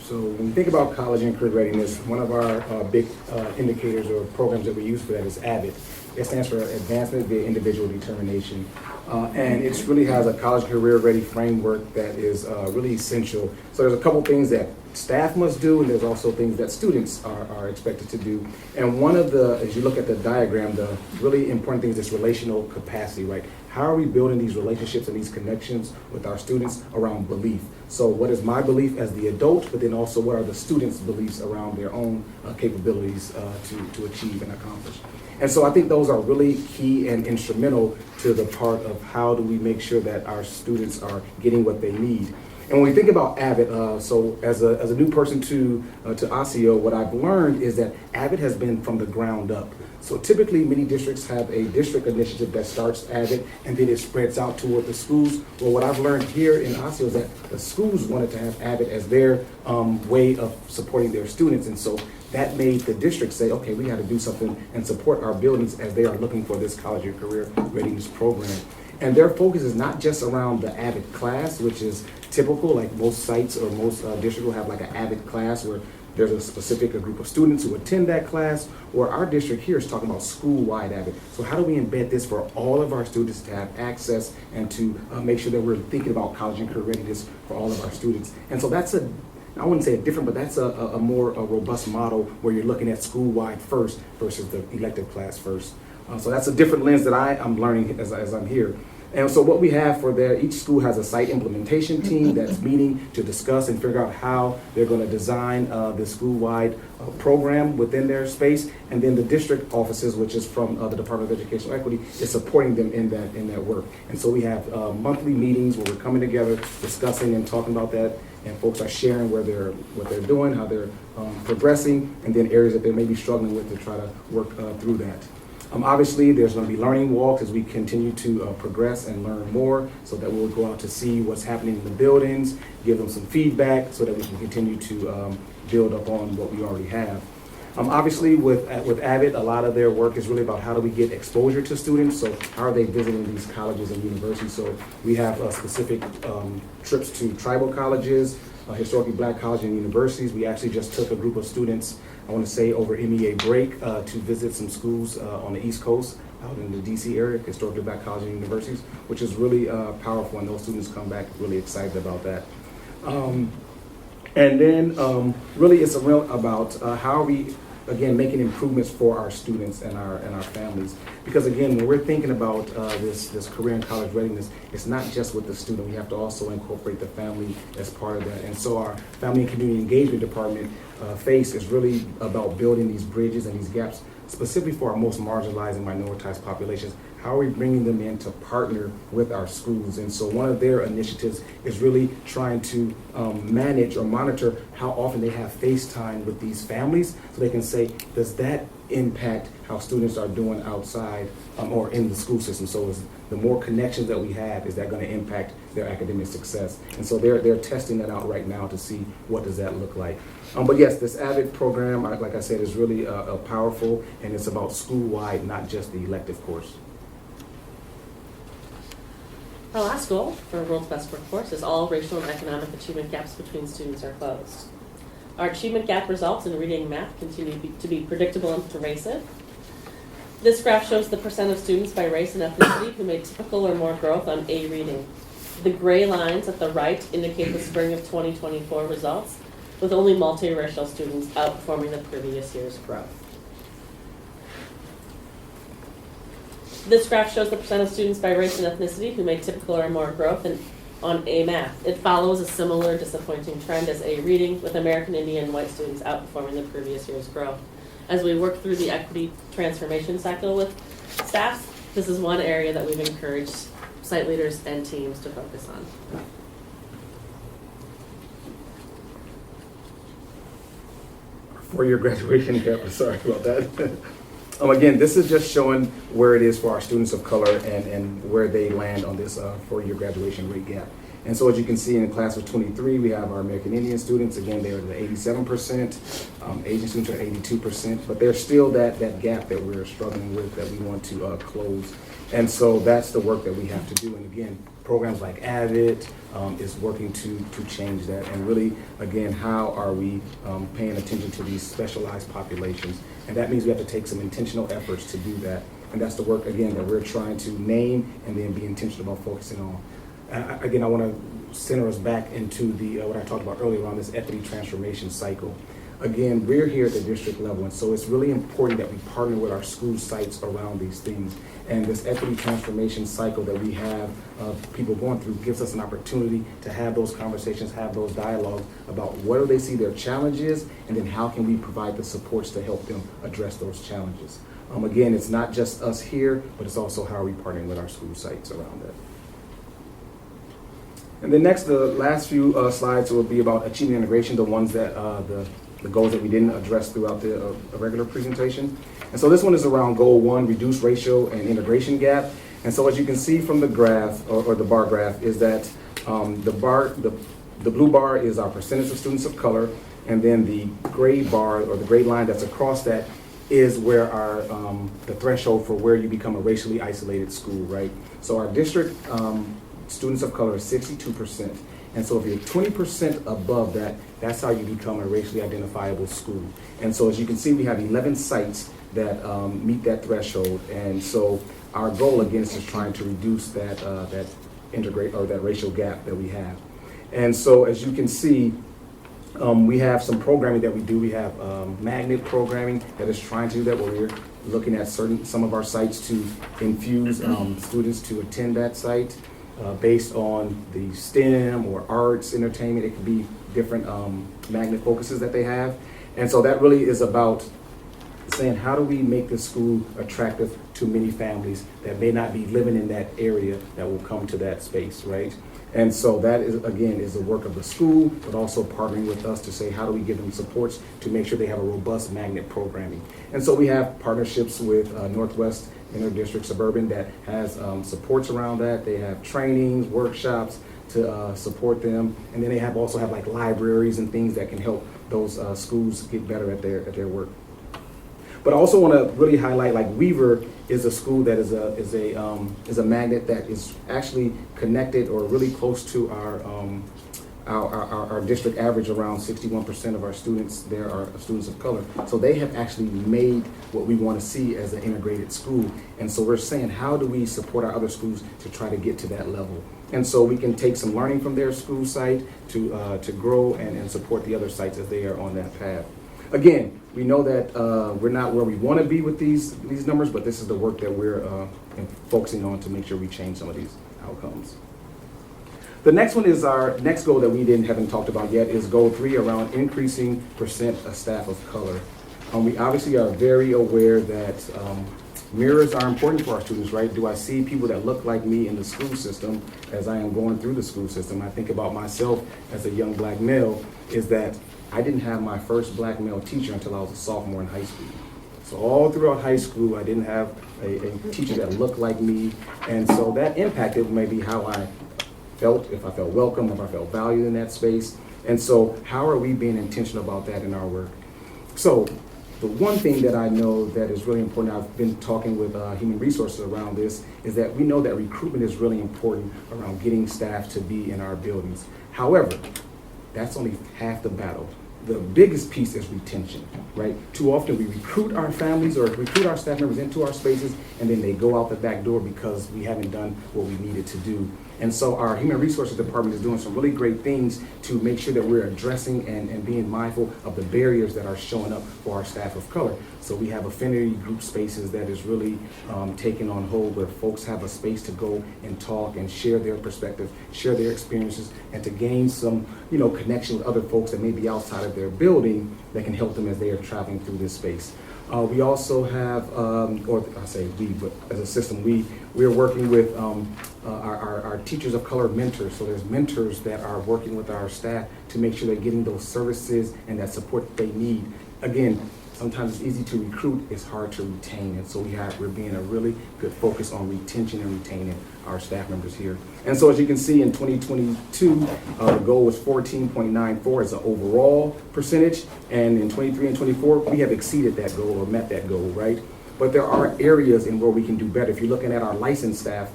So when we think about college and career readiness, one of our big indicators or programs that we use for that is AVID. It stands for Advancement via Individual Determination. And it really has a college career ready framework that is really essential. So there's a couple things that staff must do, and there's also things that students are expected to do. And one of the, as you look at the diagram, the really important thing is this relational capacity, right? How are we building these relationships and these connections with our students around belief? So what is my belief as the adult, but then also what are the students' beliefs around their own capabilities to achieve and accomplish? And so I think those are really key and instrumental to the part of how do we make sure that our students are getting what they need. And when we think about AVID, so as a new person to OSSEO, what I've learned is that AVID has been from the ground up. So typically many districts have a district initiative that starts AVID and then it spreads out toward the schools. Well, what I've learned here in OSSEO is that the schools wanted to have AVID as their way of supporting their students. And so that made the district say, okay, we got to do something and support our buildings as they are looking for this college and career readiness program. And their focus is not just around the AVID class, which is typical, like most sites or most districts will have like an AVID class where there's a specific group of students who attend that class, or our district here is talking about school-wide AVID. So how do we embed this for all of our students to have access and to make sure that we're thinking about college and career readiness for all of our students? And so that's I wouldn't say a different, but that's a more robust model where you're looking at school-wide first versus the elective class first. So that's a different lens that I'm learning as I'm here. And so what we have for there, each school has a site implementation team that's meeting to discuss and figure out how they're going to design the school-wide program within their space. And then the district offices, which is from the Department of Educational Equity, is supporting them in that work. And so we have monthly meetings where we're coming together, discussing and talking about that. And folks are sharing what they're doing, how they're progressing, and then areas that they may be struggling with to try to work through that. Obviously, there's going to be learning walks as we continue to progress and learn more, so that we'll go out to see what's happening in the buildings, give them some feedback so that we can continue to build upon what we already have. Obviously, with Avid, a lot of their work is really about how do we get exposure to students, so how are they visiting these colleges and universities. So we have specific trips to tribal colleges, historically black colleges and universities. We actually just took a group of students, I want to say over MEA break, to visit some schools on the East Coast, out in the DC area, historically black colleges and universities, which is really powerful, and those students come back really excited about that. And then really it's about how are we, again, making improvements for our students and our families. Because again, when we're thinking about this career and college readiness, it's not just with the student. We have to also incorporate the family as part of that. And so our Family and Community Engagement Department FACE is really about building these bridges and these gaps, specifically for our most marginalized and minoritized populations. How are we bringing them in to partner with our schools? And so one of their initiatives is really trying to manage or monitor how often they have FaceTime with these families, so they can say, does that impact how students are doing outside or in the school system? So the more connections that we have, is that going to impact their academic success? And so they're testing that out right now to see what does that look like. But yes, this AVID program, like I said, is really powerful, and it's about school-wide, not just the elective course. Our last goal for World's Best Workforce is all racial and economic achievement gaps between students are closed. Our achievement gap results in reading and math continue to be predictable and pervasive. This graph shows the percent of students by race and ethnicity who made typical or more growth on A reading. The gray lines at the right indicate the spring of 2024 results, with only multiracial students outperforming the previous year's growth. This graph shows the percent of students by race and ethnicity who made typical or more growth on A math. It follows a similar disappointing trend as A reading, with American Indian and white students outperforming the previous year's growth. As we work through the equity transformation cycle with staff, this is one area that we've encouraged site leaders and teams to focus on. Four-year graduation gap, sorry about that. Again, this is just showing where it is for our students of color and where they land on this four-year graduation rate gap. And so as you can see in the class of 23, we have our American Indian students. Again, they're at 87%, Asian students are 82%, but there's still that gap that we're struggling with that we want to close. And so that's the work that we have to do. And again, programs like AVID is working to change that. And really, again, how are we paying attention to these specialized populations? And that means we have to take some intentional efforts to do that. And that's the work, again, that we're trying to name and then be intentional about focusing on. Again, I want to center us back into the what I talked about earlier around this equity transformation cycle. Again, we're here at the district level, and so it's really important that we partner with our school sites around these things. And this equity transformation cycle that we have people going through gives us an opportunity to have those conversations, have those dialogues about what do they see their challenges, and then how can we provide the supports to help them address those challenges. Again, it's not just us here, but it's also how are we partnering with our school sites around that. And then next, the last few slides will be about achieving integration, the ones that the goals that we didn't address throughout the regular presentation. And so this one is around goal 1, reduce racial and integration gap. And so as you can see from the graph, or the bar graph, is that the blue bar is our percentage of students of color, and then the gray bar, or the gray line that's across that, is where our the threshold for where you become a racially isolated school, right? So our district students of color is 62%. And so if you're 20% above that, that's how you become a racially identifiable school. And so as you can see, we have 11 sites that meet that threshold. And so our goal, again, is just trying to reduce that that racial gap that we have. And so as you can see, We have some programming that we do. We have magnet programming that is trying to do that, where we're looking at some of our sites to infuse students to attend that site based on the STEM or arts, entertainment. It could be different magnet focuses that they have. And so that really is about saying, how do we make this school attractive to many families that may not be living in that area that will come to that space, right? And so that is, again, is the work of the school, but also partnering with us to say, how do we give them supports to make sure they have a robust magnet programming? And so we have partnerships with Northwest Interdistrict Suburban that has supports around that. They have trainings, workshops to support them. And then they also have like libraries and things that can help those schools get better at their work. But I also want to really highlight, like, Weaver is a school that is a magnet that is actually connected or really close to our district average. Around 61% of our students there are students of color. So they have actually made what we want to see as an integrated school. And so we're saying, how do we support our other schools to try to get to that level? And so we can take some learning from their school site to grow and support the other sites as they are on that path. Again, we know that we're not where we want to be with these numbers, but this is the work that we're focusing on to make sure we change some of these outcomes. The next one is our next goal that we haven't talked about yet, is goal 3 around increasing percent of staff of color. We obviously are very aware that mirrors are important for our students, right? Do I see people that look like me in the school system as I am going through the school system? I think about myself as a young black male, is that I didn't have my first black male teacher until I was a sophomore in high school. So all throughout high school, I didn't have a teacher that looked like me. And so that impacted maybe how I felt, if I felt welcome, if I felt valued in that space. And so how are we being intentional about that in our work? So the one thing that I know that is really important, I've been talking with human resources around this, is that we know that recruitment is really important around getting staff to be in our buildings. However, that's only half the battle. The biggest piece is retention, right? Too often we recruit our families or recruit our staff members into our spaces, and then they go out the back door because we haven't done what we needed to do. And so our Human Resources Department is doing some really great things to make sure that we're addressing and being mindful of the barriers that are showing up for our staff of color. So we have affinity group spaces that is really taking on hold, where folks have a space to go and talk and share their perspective, share their experiences, and to gain some, connection with other folks that may be outside of their building that can help them as they are traveling through this space. We also have, or I say we, but as a system, we're working with our teachers of color mentors. So there's mentors that are working with our staff to make sure they're getting those services and that support that they need. Again, sometimes it's easy to recruit, it's hard to retain. And so we're being a really good focus on retention and retaining our staff members here. And so as you can see, in 2022, the goal was 14.94 as an overall percentage. And in 23 and 24, we have exceeded that goal or met that goal, right? But there are areas in where we can do better. If you're looking at our licensed staff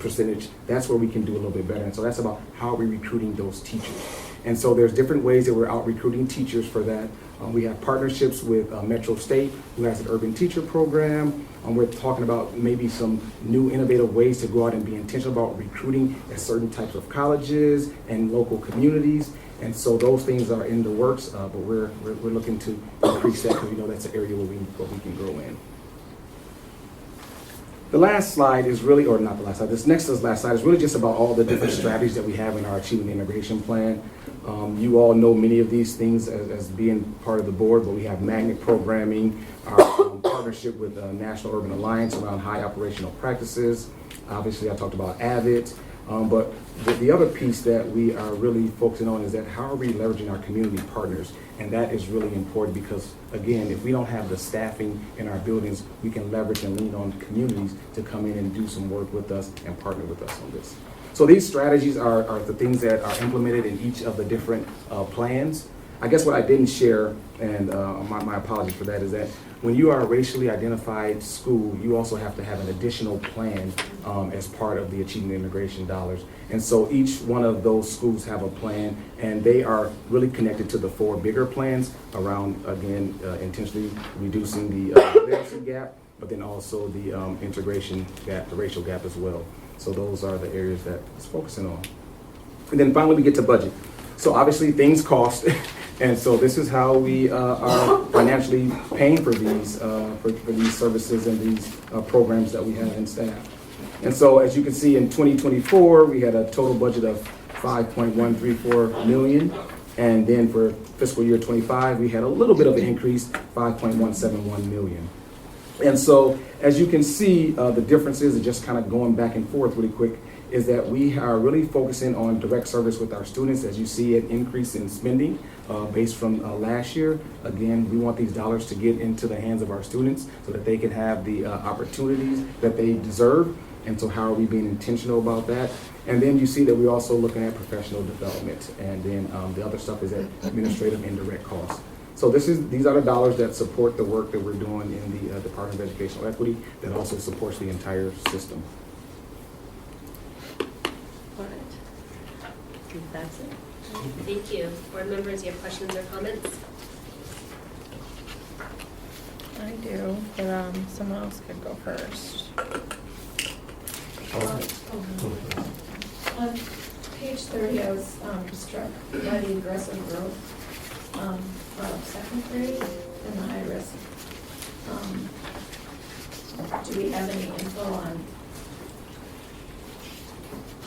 percentage, that's where we can do a little bit better. And so that's about how are we recruiting those teachers. And so there's different ways that we're out recruiting teachers for that. We have partnerships with Metro State, who has an urban teacher program. We're talking about maybe some new innovative ways to go out and be intentional about recruiting at certain types of colleges and local communities. And so those things are in the works, but we're looking to increase that because we know that's an area where we can grow in. The last slide is really, or not the last slide, this next to the last slide is really just about all the different strategies that we have in our Achieving Integration Plan. You all know many of these things as being part of the board, but we have magnet programming, our partnership with National Urban Alliance around high operational practices. Obviously, I talked about AVID. But the other piece that we are really focusing on is that how are we leveraging our community partners? And that is really important because, again, if we don't have the staffing in our buildings, we can leverage and lean on communities to come in and do some work with us and partner with us on this. So these strategies are the things that are implemented in each of the different plans. I guess what I didn't share, and my apologies for that, is that when you are a racially identified school, you also have to have an additional plan as part of the Achieving Integration dollars. And so each one of those schools have a plan, and they are really connected to the 4 bigger plans around, again, intentionally reducing the literacy gap, but then also the integration gap, the racial gap as well. So those are the areas that it's focusing on. And then finally we get to budget. So obviously things cost, and so this is how we are financially paying for these services and these programs that we have in staff. And so as you can see in 2024, we had a total budget of $5.134 million. And then for fiscal year 25, we had a little bit of an increase, $5.171 million. And so as you can see, the differences are just kind of going back and forth really quick, is that we are really focusing on direct service with our students. As you see an increase in spending based from last year. Again, we want these dollars to get into the hands of our students so that they can have the opportunities that they deserve. And so how are we being intentional about that? And then you see that we're also looking at professional development. And then the other stuff is at administrative indirect costs. So these are the dollars that support the work that we're doing in the Department of Educational Equity that also supports the entire system. All right. I think that's it. Thank you. Board members, do you have questions or comments? I do, but someone else could go first. On page 30, I was struck by the aggressive growth of second grade and the high risk. Do we have any info on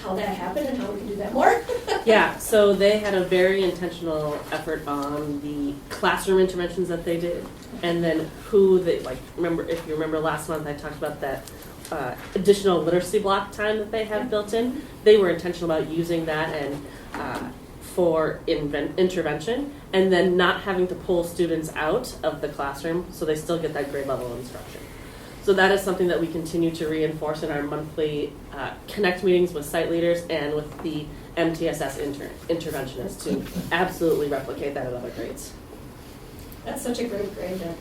how that happened and how we can do that more? Yeah, so they had a very intentional effort on the classroom interventions that they did, and then who they, like, if you remember last month I talked about that additional literacy block time that they have built in. They were intentional about using that and for intervention, and then not having to pull students out of the classroom so they still get that grade level of instruction. So that is something that we continue to reinforce in our monthly connect meetings with site leaders and with the MTSS interventionists to absolutely replicate that at other grades. That's such a great grade to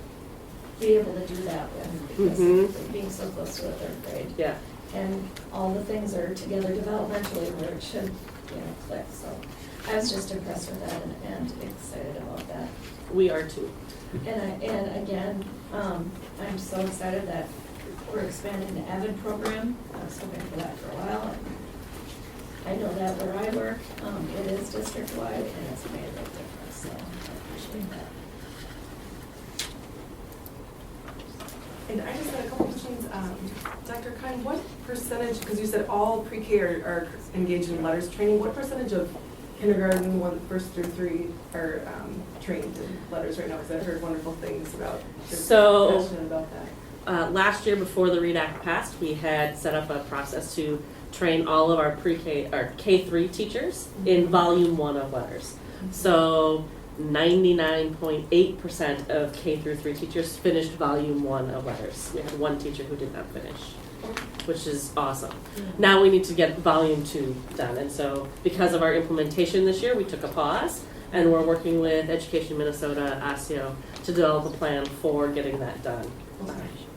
be able to do that with, because of being so close to a third grade. Yeah. And all the things are together developmentally where it should, click. So I was just impressed with that and excited about that. We are too. And again, I'm so excited that we're expanding the AVID program. I was hoping for that for a while. And I know that where I work, it is district-wide, and it's made a big difference, so I appreciate that. And I just had a couple questions. Dr. Kine, what percentage, because you said all pre-K are engaged in letters training, what percentage of kindergarten, first through three are trained in letters right now? Because I've heard wonderful things about that. Last year, before the READ Act passed, we had set up a process to train all of our pre-K or K-3 teachers in volume 1 of letters. So 99.8% of K through 3 teachers finished volume 1 of letters. We had one teacher who did not finish, which is awesome. Now we need to get volume 2 done. And so because of our implementation this year, we took a pause and we're working with Education Minnesota, ASIO, to develop a plan for getting that done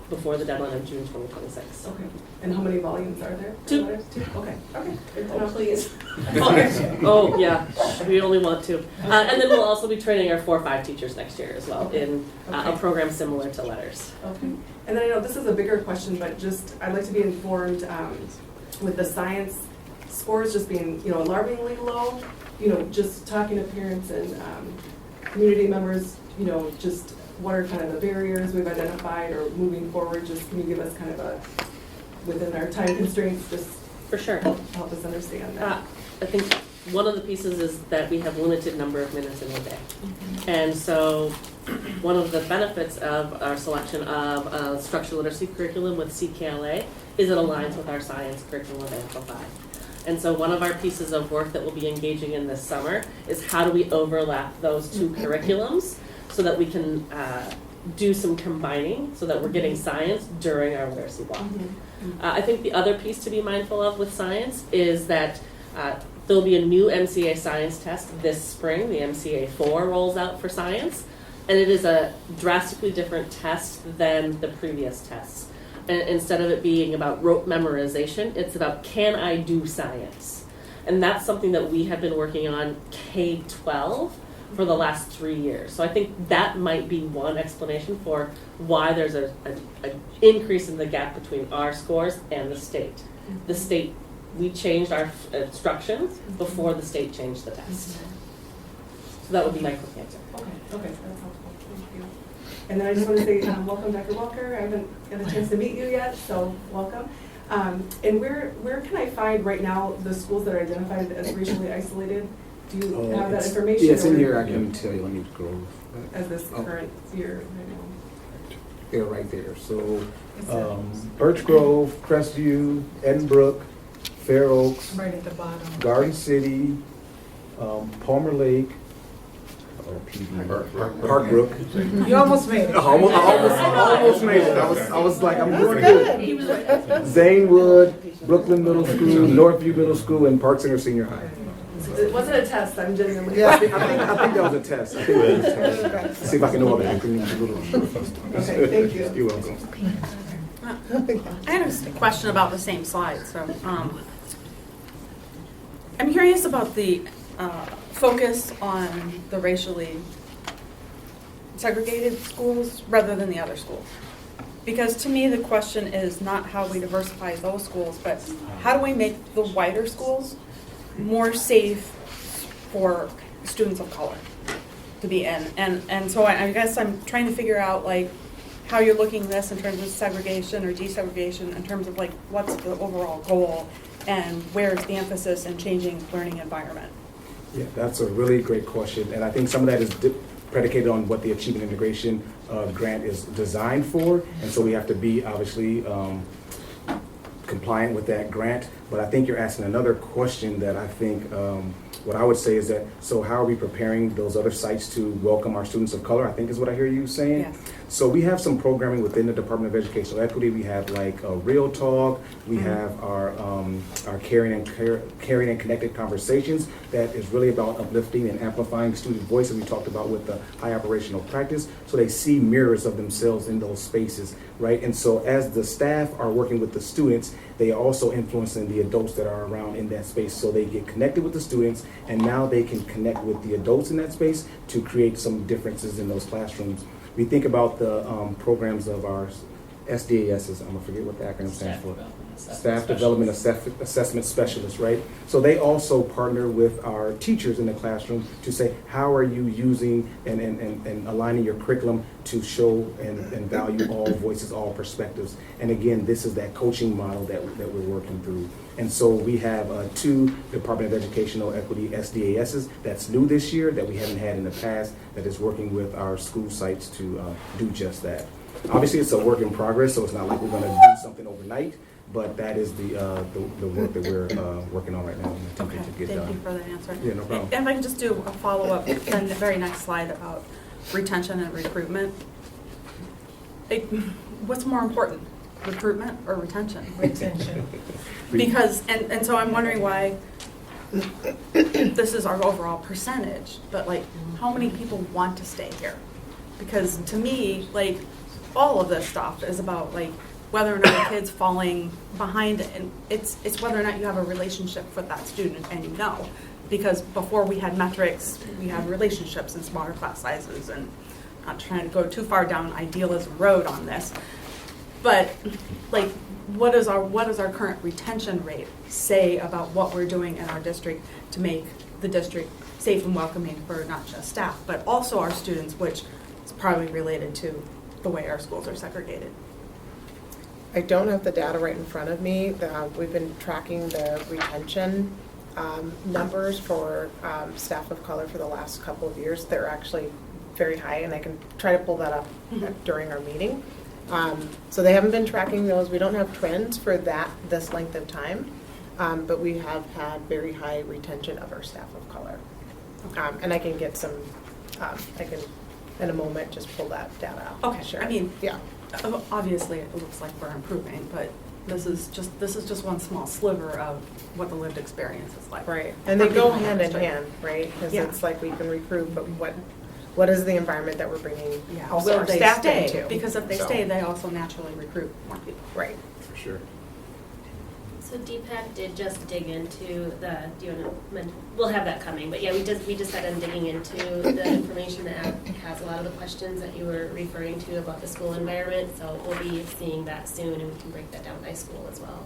before the deadline of June 2026. Okay. And how many volumes are there? 2. Okay. Okay. Oh, please. Oh, yeah. We only want 2. And then we'll also be training our 4 or 5 teachers next year as well in a program similar to letters. Okay. And then I know this is a bigger question, but just I'd like to be informed with the science scores just being, alarmingly low. Just talking to parents and community members, just what are kind of the barriers we've identified or moving forward? Just can you give us kind of a, within our time constraints, just for sure help us understand that? I think one of the pieces is that we have limited number of minutes in a day. And so one of the benefits of our selection of a structural literacy curriculum with CKLA is it aligns with our science curriculum with Amplify. And so one of our pieces of work that we'll be engaging in this summer is how do we overlap those 2 curriculums so that we can do some combining so that we're getting science during our literacy block. I think the other piece to be mindful of with science is that there'll be a new MCA science test this spring. The MCA 4 rolls out for science, and it is a drastically different test than the previous tests. And instead of it being about rote memorization, it's about can I do science? And that's something that we have been working on K-12 for the last 3 years. So I think that might be one explanation for why there's an increase in the gap between our scores and the state. The state, we changed our instructions before the state changed the test. So that would be my quick answer. Okay, that's helpful, thank you. And then I just want to say, welcome Dr. Walker, I haven't had a chance to meet you yet, so welcome. And where can I find right now the schools that are identified as racially isolated? Do you have that information? Yeah, it's in or- here, I can tell you, let me go. As this Oh. current year right now? They're right there. So, Birch Grove, Crestview, Edinbrook, Fair Oaks, Right at the bottom. Garden City, Palmer Lake, Park Brook. You almost made it. I almost made it. I was like, I'm doing good. Zanewood, Brooklyn Middle School, Northview Middle School, and Park Center Senior High. It wasn't a test, I'm genuinely. Yeah, I think that was a test. I think that was a test. See if I can know all the acronyms a little. Okay, thank you. You're welcome. I had a question about the same slide, so I'm curious about the focus on the racially segregated schools rather than the other schools. Because to me, the question is not how we diversify those schools, but how do we make the wider schools more safe for students of color to be in? And so I guess I'm trying to figure out like how you're looking at this in terms of segregation or desegregation, in terms of like what's the overall goal and where's the emphasis in changing learning environment? Yeah, that's a really great question, and I think some of that is predicated on what the Achievement Integration Grant is designed for, and so we have to be obviously compliant with that grant. But I think you're asking another question that I think what I would say is that, so how are we preparing those other sites to welcome our students of color, I think is what I hear you saying. Yes. So we have some programming within the Department of Educational Equity. We have like a Real Talk. We have our Caring and Connected Conversations that is really about uplifting and amplifying student voice, as we talked about with the high operational practice, so they see mirrors of themselves in those spaces, right? And so as the staff are working with the students, they are also influencing the adults that are around in that space, so they get connected with the students, and now they can connect with the adults in that space to create some differences in those classrooms. We think about the programs of our SDASs, I'm gonna forget what the acronym stands for. Staff Development Assessment Specialists, right? So they also partner with our teachers in the classroom to say, how are you using and aligning your curriculum to show and value all voices, all perspectives. And again, this is that coaching model that we're working through. And so we have 2 Department of Educational Equity SDASs that's new this year that we haven't had in the past, that is working with our school sites to do just that. Obviously, it's a work in progress, so it's not like we're going to do something overnight, but that is the work that we're working on right now and attempting to get done. Thank you for that answer. Yeah, no problem. And if I can just do a follow-up on the very next slide about retention and recruitment. What's more important, recruitment or retention? Retention. Because, and so I'm wondering why this is our overall percentage, but like, how many people want to stay here? Because to me, like, all of this stuff is about like whether or not a kid's falling behind, and it's whether or not you have a relationship with that student, and you know. Because before we had metrics, we had relationships and smaller class sizes, and I'm not trying to go too far down idealism road on this, but like, what does our current retention rate say about what we're doing in our district to make the district safe and welcoming for not just staff, but also our students, which is probably related to the way our schools are segregated? I don't have the data right in front of me. We've been tracking the retention numbers for staff of color for the last couple of years. They're actually very high, and I can try to pull that up during our meeting. So they haven't been tracking those. We don't have trends for this length of time, but we have had very high retention of our staff of color. And I can get some, I can, in a moment, just pull that data out. Okay, Sure. I mean, yeah. Obviously, it looks like we're improving, but this is just one small sliver of what the lived experience is like. Right, and they go From hand in people in our hand, right? Because Yeah. it's like we can recruit, but what is the environment that we're bringing Yeah. also Will our they staff stay? into? Because if they So, stay, they also naturally recruit more people. Right. For sure. So Deepak did just dig into do you want to, we'll have that coming, but yeah, we just got done digging into the information that has a lot of the questions that you were referring to about the school environment, so we'll be seeing that soon, and we can break that down by school as well.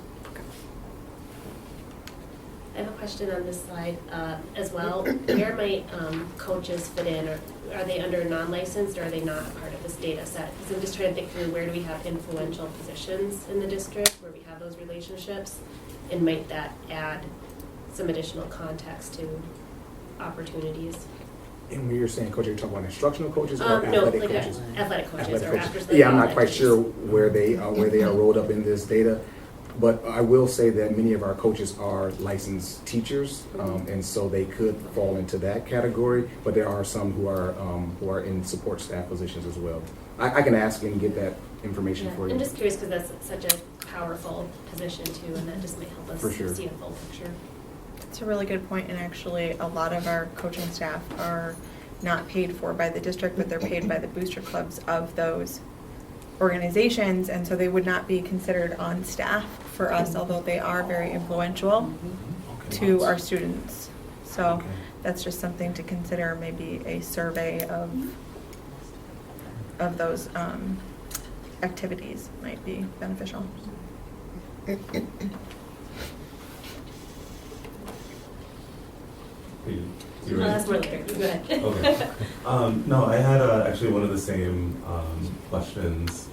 I have a question on this slide as well. Where might coaches fit in? Or are they under non-licensed or are they not a part of this data set? Because I'm just trying to think through where do we have influential positions in the district where we have those relationships? And might that add some additional context to opportunities? And when you're saying coach, you're talking about instructional coaches or No, athletic like coaches? athletic coaches or after school. Yeah, I'm not quite sure where they are rolled up in this data. But I will say that many of our coaches are licensed teachers, and so they could fall into that category. But there are some who are in support staff positions as well. I can ask and get that information for you. I'm just curious because that's such a powerful position too, and that just might help us For sure. see a full picture. It's a really good point, and actually a lot of our coaching staff are not paid for by the district, but they're paid by the booster clubs of those organizations, and so they would not be considered on staff for us, although they are very influential to our students. So that's just something to consider, maybe a survey of those activities might be beneficial. You ready? That's more later. Go ahead. Okay. No, I had actually one of the same questions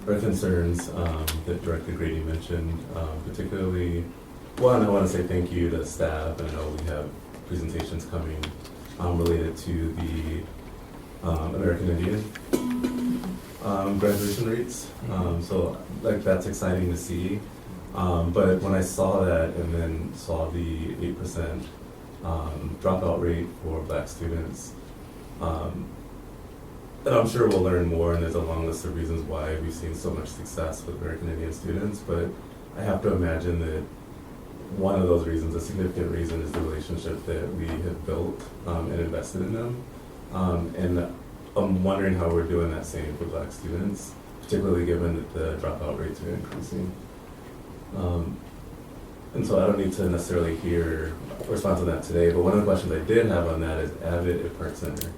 or concerns that Director Grady mentioned, particularly, one, I want to say thank you to staff, and I know we have presentations coming related to the American Indian graduation rates. So, like, that's exciting to see. But when I saw that and then saw the 8% dropout rate for Black students, and I'm sure we'll learn more, and there's a long list of reasons why we've seen so much success with American Indian students, but I have to imagine that one of those reasons, a significant reason, is the relationship that we have built and invested in them. And I'm wondering how we're doing that same for Black students, particularly given that the dropout rates are increasing. And so I don't need to necessarily hear a response on that today, but one of the questions I did have on that is Avid at Park Center.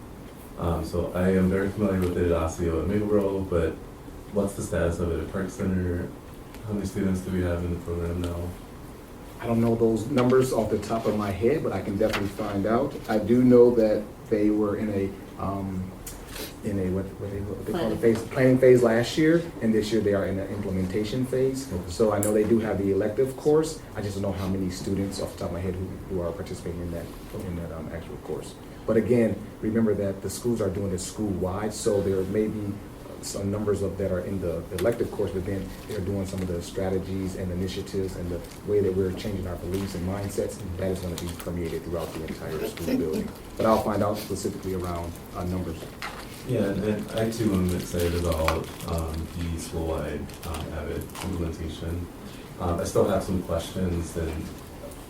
So I am very familiar with the Idacio at Maple Grove, but what's the status of it at Park Center? How many students do we have in the program now? I don't know those numbers off the top of my head, but I can definitely find out. I do know that they were in a what they call it, planning phase last year, and this year they are in the implementation phase. Okay. So I know they do have the elective course. I just don't know how many students off the top of my head who are participating in that actual course. But again, remember that the schools are doing this school-wide, so there may be some numbers that are in the elective course, but then they're doing some of the strategies and initiatives and the way that we're changing our beliefs and mindsets. That is going to be permeated throughout the entire school building. But I'll find out specifically around numbers. Yeah, and I too am excited about the school-wide Avid implementation. I still have some questions, and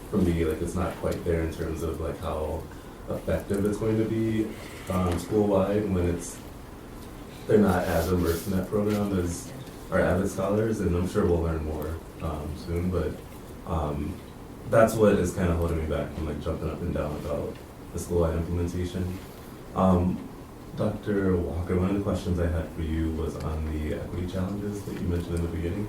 for me, like, it's not quite there in terms of like how effective it's going to be school-wide when they're not as immersed in that program as our Avid scholars, and I'm sure we'll learn more soon, but that's what is kind of holding me back from like jumping up and down about the school-wide implementation. Dr. Walker, one of the questions I had for you was on the equity challenges that you mentioned in the beginning.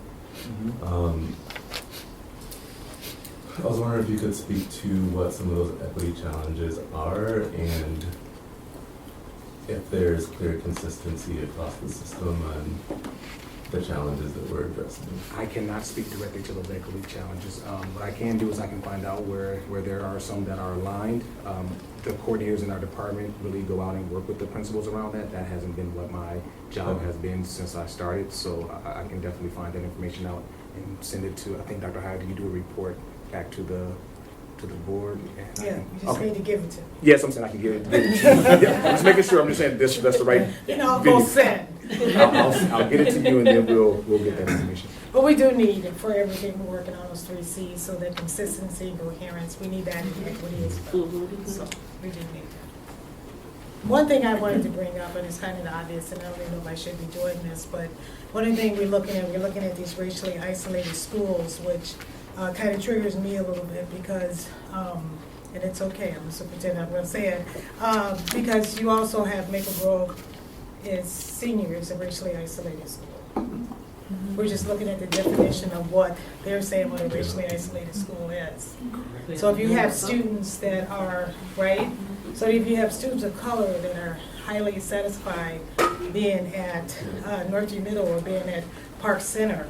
I was wondering if you could speak to what some of those equity challenges are and if there's clear consistency across the system on the challenges that we're addressing. I cannot speak directly to those equity challenges. What I can do is I can find out where there are some that are aligned. The coordinators in our department really go out and work with the principals around that. That hasn't been what my job has been since I started, so I can definitely find that information out and send it to, I think, Dr. Hyde, you do a report back to the board? Yeah, you just need to give it to me. Yes, I'm saying I can give it to you. Yeah, I'm just making sure, I'm just saying that's the right. I'll go send. I'll get it to you and then we'll get that information. But we do need it for everything we're working on those 3 C's, so that consistency, coherence, we need that in equity as well. So we do need that. One thing I wanted to bring up, and it's kind of obvious, and I don't even know if I should be doing this, but one of the things we're looking at these racially isolated schools, which kind of triggers me a little bit because, and it's okay, I'm just pretending I'm going to say it, because you also have Maple Grove is seniors, a racially isolated school. We're just looking at the definition of what they're saying what a racially isolated school is. So if you have students that are, right? So if you have students of color that are highly satisfied being at Northview Middle or being at Park Center,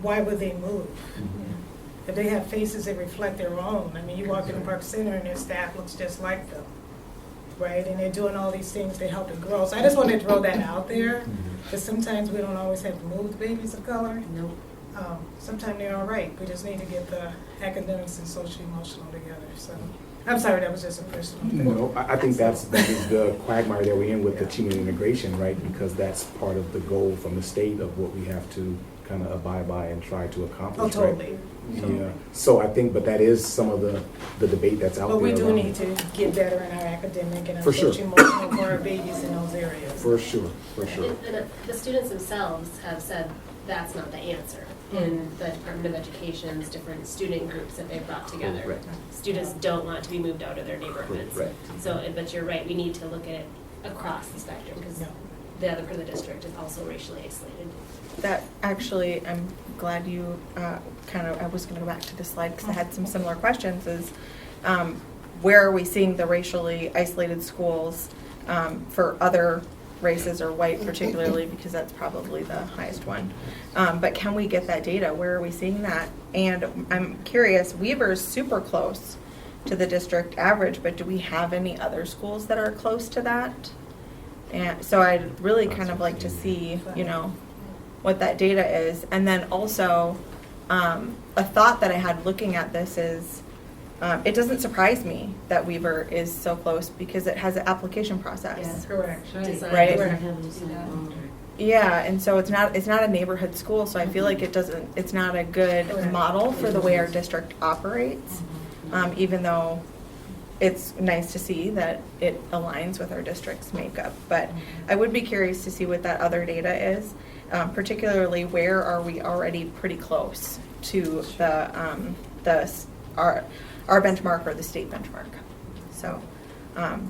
why would they move? If they have faces that reflect their own, I mean, you walk into Park Center and their staff looks just like them, right? And they're doing all these things to help it grow. So I just wanted to throw that out there, because sometimes we don't always have to move the babies of color. Nope. Sometimes they're all right. We just need to get the academics and social emotional together. So I'm sorry, that was just a personal thing. No, I think that is the quagmire that we're in with the team integration, right? Because that's part of the goal from the state of what we have to kind of abide by and try to accomplish, Oh, totally. right? Yeah, so I think, but that is some of the debate that's out there. But we do around- need to get better in our academic and our For sure. social emotional for our babies in those areas. For sure, for sure. And the students themselves have said that's not the answer in the Department of Education's different student groups that they've brought together. Right. Students don't want to be moved out of their neighborhoods. Right. So, but you're right, we need to look at it across the spectrum, because the other part of the district is also racially isolated. That actually, I'm glad you I was going to go back to the slide because I had some similar questions, is where are we seeing the racially isolated schools for other races, or white particularly, because that's probably the highest one. But can we get that data? Where are we seeing that? And I'm curious, Weaver's super close to the district average, but do we have any other schools that are close to that? And so I'd really kind of like to see, what that data is. And then also, a thought that I had looking at this is, it doesn't surprise me that Weaver is so close because it has an application process. Correct. Right. Correct. Yeah, and so it's not a neighborhood school, so I feel like it's not a good model for the way our district operates, even though it's nice to see that it aligns with our district's makeup. But I would be curious to see what that other data is, particularly where are we already pretty close to our benchmark or the state benchmark. So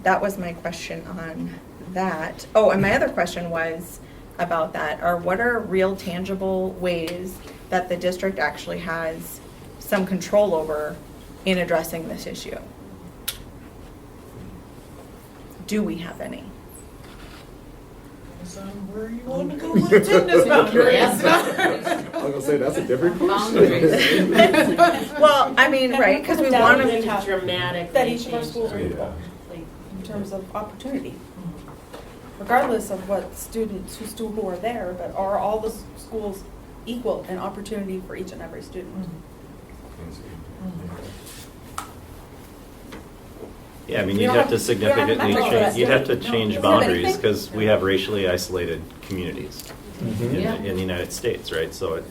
that was my question on that. Oh, and my other question was about that, or what are real tangible ways that the district actually has some control over in addressing this issue? Do we have any? Where you want to go with attendance boundaries? I was gonna say, that's a different question. Well, I mean, right, because we want to. Dramatic. That each of our schools are equal in terms of opportunity. Regardless of what students who are there, but are all the schools equal in opportunity for each and every student? Yeah, I mean, We you'd don't have to have- we don't have significantly metrics for change, that, you'd have do to we? change No. Do we have boundaries, anything? because we have racially isolated communities Mhm. in the United States, right? So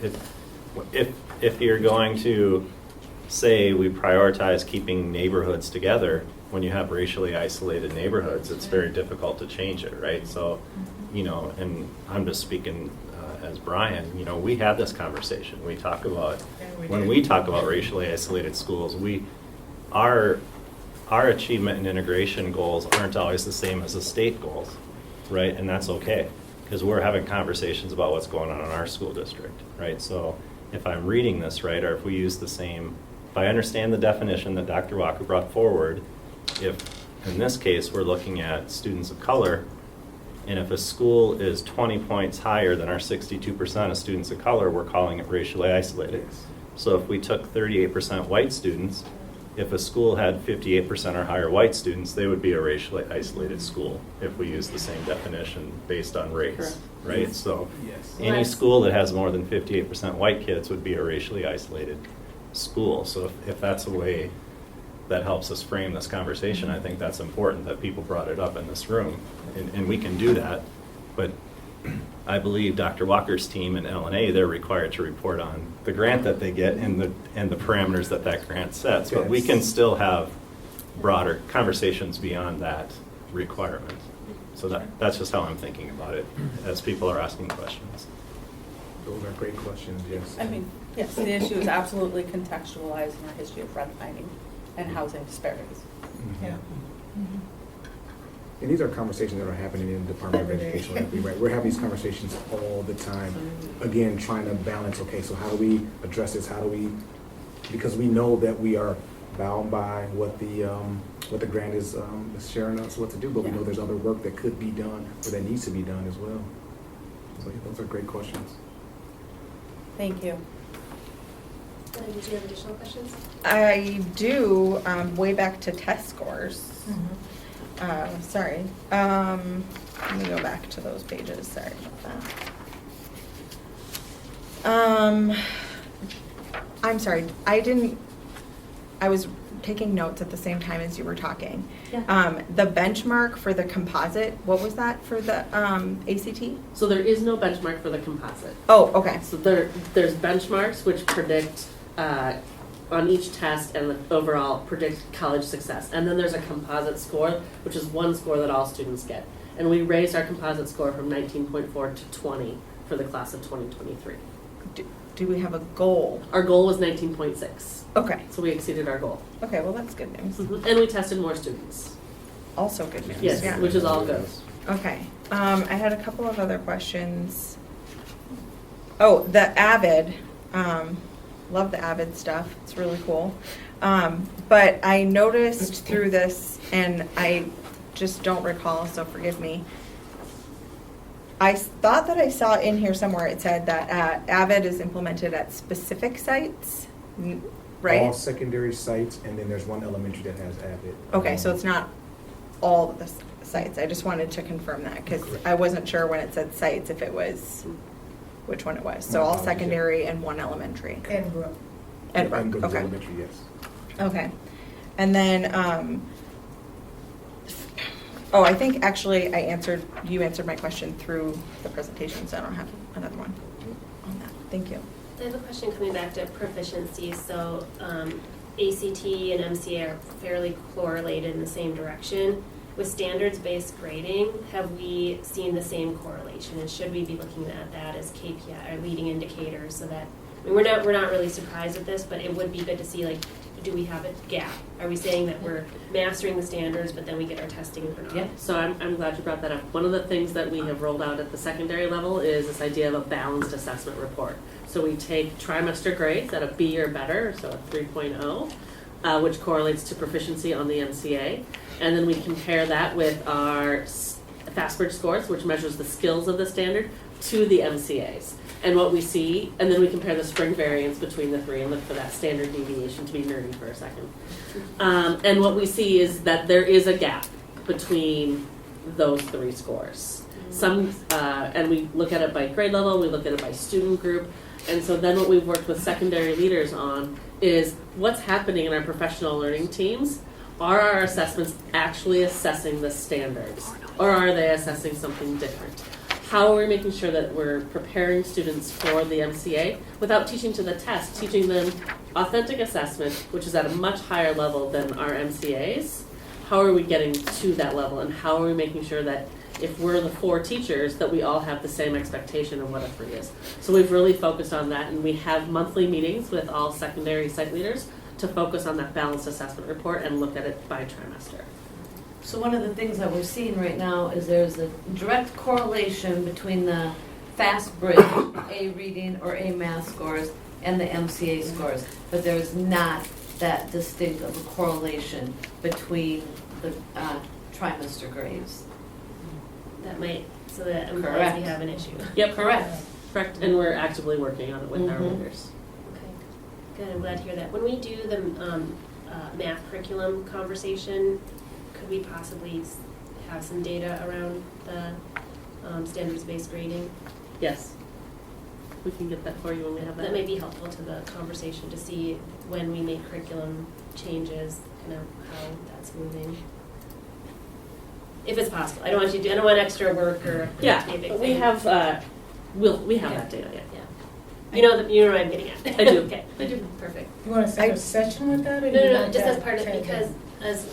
if you're going to say we prioritize keeping neighborhoods together, when you have racially isolated neighborhoods, it's very difficult to change it, right? So, and I'm just speaking as Brian, we had this conversation. We talk about, when we talk about racially isolated schools, our achievement and integration goals aren't always the same as the state goals, right? And that's okay, because we're having conversations about what's going on in our school district, right? So if I'm reading this right, or if we use the same, if I understand the definition that Dr. Walker brought forward, if in this case we're looking at students of color, and if a school is 20 points higher than our 62% of students of color, we're calling it racially isolated. So if we took 38% white students, if a school had 58% or higher white students, they would be a racially isolated school if we use the same definition based on race, right? So any school that has more than 58% white kids would be a racially isolated school. So if that's a way that helps us frame this conversation, I think that's important that people brought it up in this room. And we can do that, but I believe Dr. Walker's team in LNA, they're required to report on the grant that they get and the parameters that grant sets. But we can still have broader conversations beyond that requirement. So that's just how I'm thinking about it as people are asking questions. Those are great questions, yes. I mean, yes, the issue is absolutely contextualized in our history of redlining and housing disparities. Yeah. And these are conversations that are happening in the Department of Education, right? We're having these conversations all the time. Again, trying to balance, okay, so how do we address this? How do we, because we know that we are bound by what the grant is sharing us what to do, but we know there's other work that could be done or that needs to be done as well. So yeah, those are great questions. Thank you. Did you have additional questions? I do, way back to test scores. Sorry. Let me go back to those pages. Sorry about that. I'm sorry. I was taking notes at the same time as you were talking. Yeah. The benchmark for the composite, what was that for the ACT? So there is no benchmark for the composite. Oh, okay. So there's benchmarks which predict on each test and the overall predict college success. And then there's a composite score, which is one score that all students get. And we raised our composite score from 19.4 to 20 for the class of 2023. Do we have a goal? Our goal was 19.6. Okay. So we exceeded our goal. Okay, well, that's good news. And we tested more students. Also good news. Yes, Yeah. which is all good. Okay. I had a couple of other questions. Oh, the Avid. Love the Avid stuff. It's really cool. But I noticed through this, and I just don't recall, so forgive me. I thought that I saw in here somewhere it said that Avid is implemented at specific sites, right? All secondary sites, and then there's one elementary that has Avid. Okay, so it's not all of the sites. I just wanted to confirm that because I wasn't sure when it said sites if it was which one it was. So all secondary and one elementary. Edinburgh. Edinburgh. Okay. Elementary, yes. Okay. And then, oh, I think actually you answered my question through the presentation, so I don't have another one on that. Thank you. I have a question coming back to proficiency. So ACT and MCA are fairly correlated in the same direction. With standards-based grading, have we seen the same correlation? And should we be looking at that as KPI or leading indicators so that, I mean, we're not really surprised with this, but it would be good to see, like, do we have a gap? Are we saying that we're mastering the standards, but then we get our testing for not? Yeah, so I'm glad you brought that up. One of the things that we have rolled out at the secondary level is this idea of a balanced assessment report. So we take trimester grades at a B or better, so a 3.0, which correlates to proficiency on the MCA. And then we compare that with our FastBridge scores, which measures the skills of the standard, to the MCAs. And what we see, and then we compare the spring variance between the three and look for that standard deviation, to be nerdy for a second. And what we see is that there is a gap between those three scores. And we look at it by grade level, we look at it by student group. And so then what we've worked with secondary leaders on is what's happening in our professional learning teams. Are our assessments actually assessing the standards, or are they assessing something different? How are we making sure that we're preparing students for the MCA without teaching to the test, teaching them authentic assessment, which is at a much higher level than our MCAs? How are we getting to that level, and how are we making sure that if we're the 4 teachers, that we all have the same expectation of what a 3 is? So we've really focused on that, and we have monthly meetings with all secondary site leaders to focus on that balanced assessment report and look at it by trimester. So one of the things that we're seeing right now is there's a direct correlation between the FastBridge A reading or A math scores and the MCA scores, but there's not that distinct of a correlation between the trimester grades. That might, so that implies Correct. we have an issue. Yep, Correct. correct, and we're actively working on it with our Mhm. leaders. Okay, good, I'm glad to hear that. When we do the math curriculum conversation, could we possibly have some data around the standards-based grading? Yes. We can get that for you when we have that. That may be helpful to the conversation to see when we make curriculum changes, kind of how that's moving. If it's possible. I don't want extra work or Yeah, to be a big we thing. have, we have that data, yeah. You know what I'm getting at. I do. Okay, I do, perfect. You want to set a session with that? Or No, you no, no, want just that as part of, taken? because as,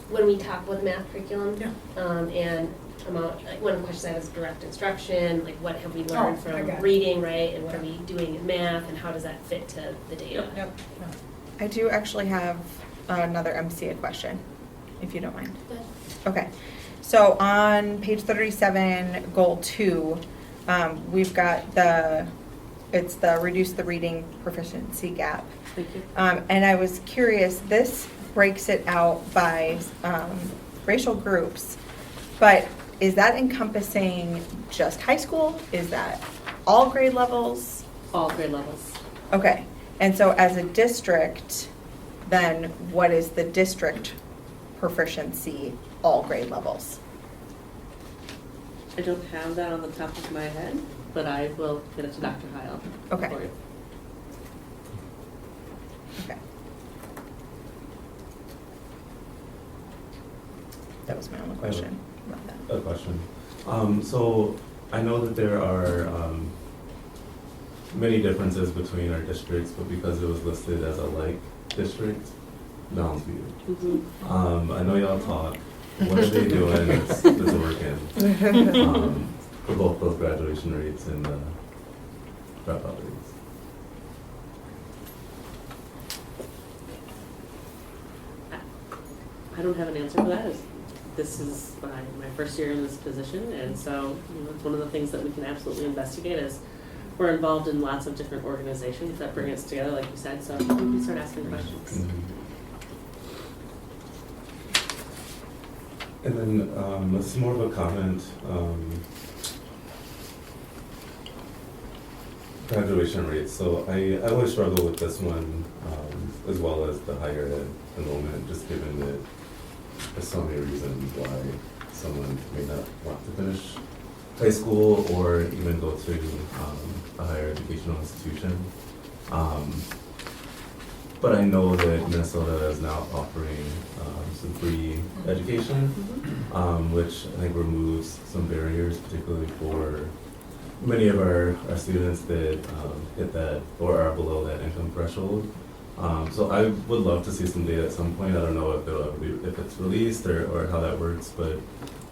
when we talk with math curriculum, and like one of the questions I have is direct instruction, like what have we learned Oh, I got from it. reading, right? And what are we doing in math, and how does that fit to the data? Yep. I do actually have another MCA question, if you don't mind. Good. Okay, so on page 37, goal 2, we've got it's the reduce the reading proficiency gap. Thank you. And I was curious, this breaks it out by racial groups, but is that encompassing just high school? Is that all grade levels? All grade levels. Okay, and so as a district, then what is the district proficiency, all grade levels? I don't have that on the top of my head, but I will get it to Dr. Heil. Okay. for you. Okay. That was my only question about that. A question. So I know that there are many differences between our districts, but because it was listed as a like district, Mounds View. I know y'all talk. What are they doing that's working for both those graduation rates and the dropout rates? I don't have an answer for that. This is my first year in this position, and so it's one of the things that we can absolutely investigate is we're involved in lots of different organizations that bring us together, like you said, so we can start asking questions. And then this is more of a comment. Graduation rates. So I always struggle with this one, as well as the higher ed enrollment, just given that there's so many reasons why someone may not want to finish high school or even go to a higher educational institution. But I know that Minnesota is now offering some free education, which I think removes some barriers, particularly for many of our students that hit that or are below that income threshold. So I would love to see some data at some point. I don't know if it's released or how that works, but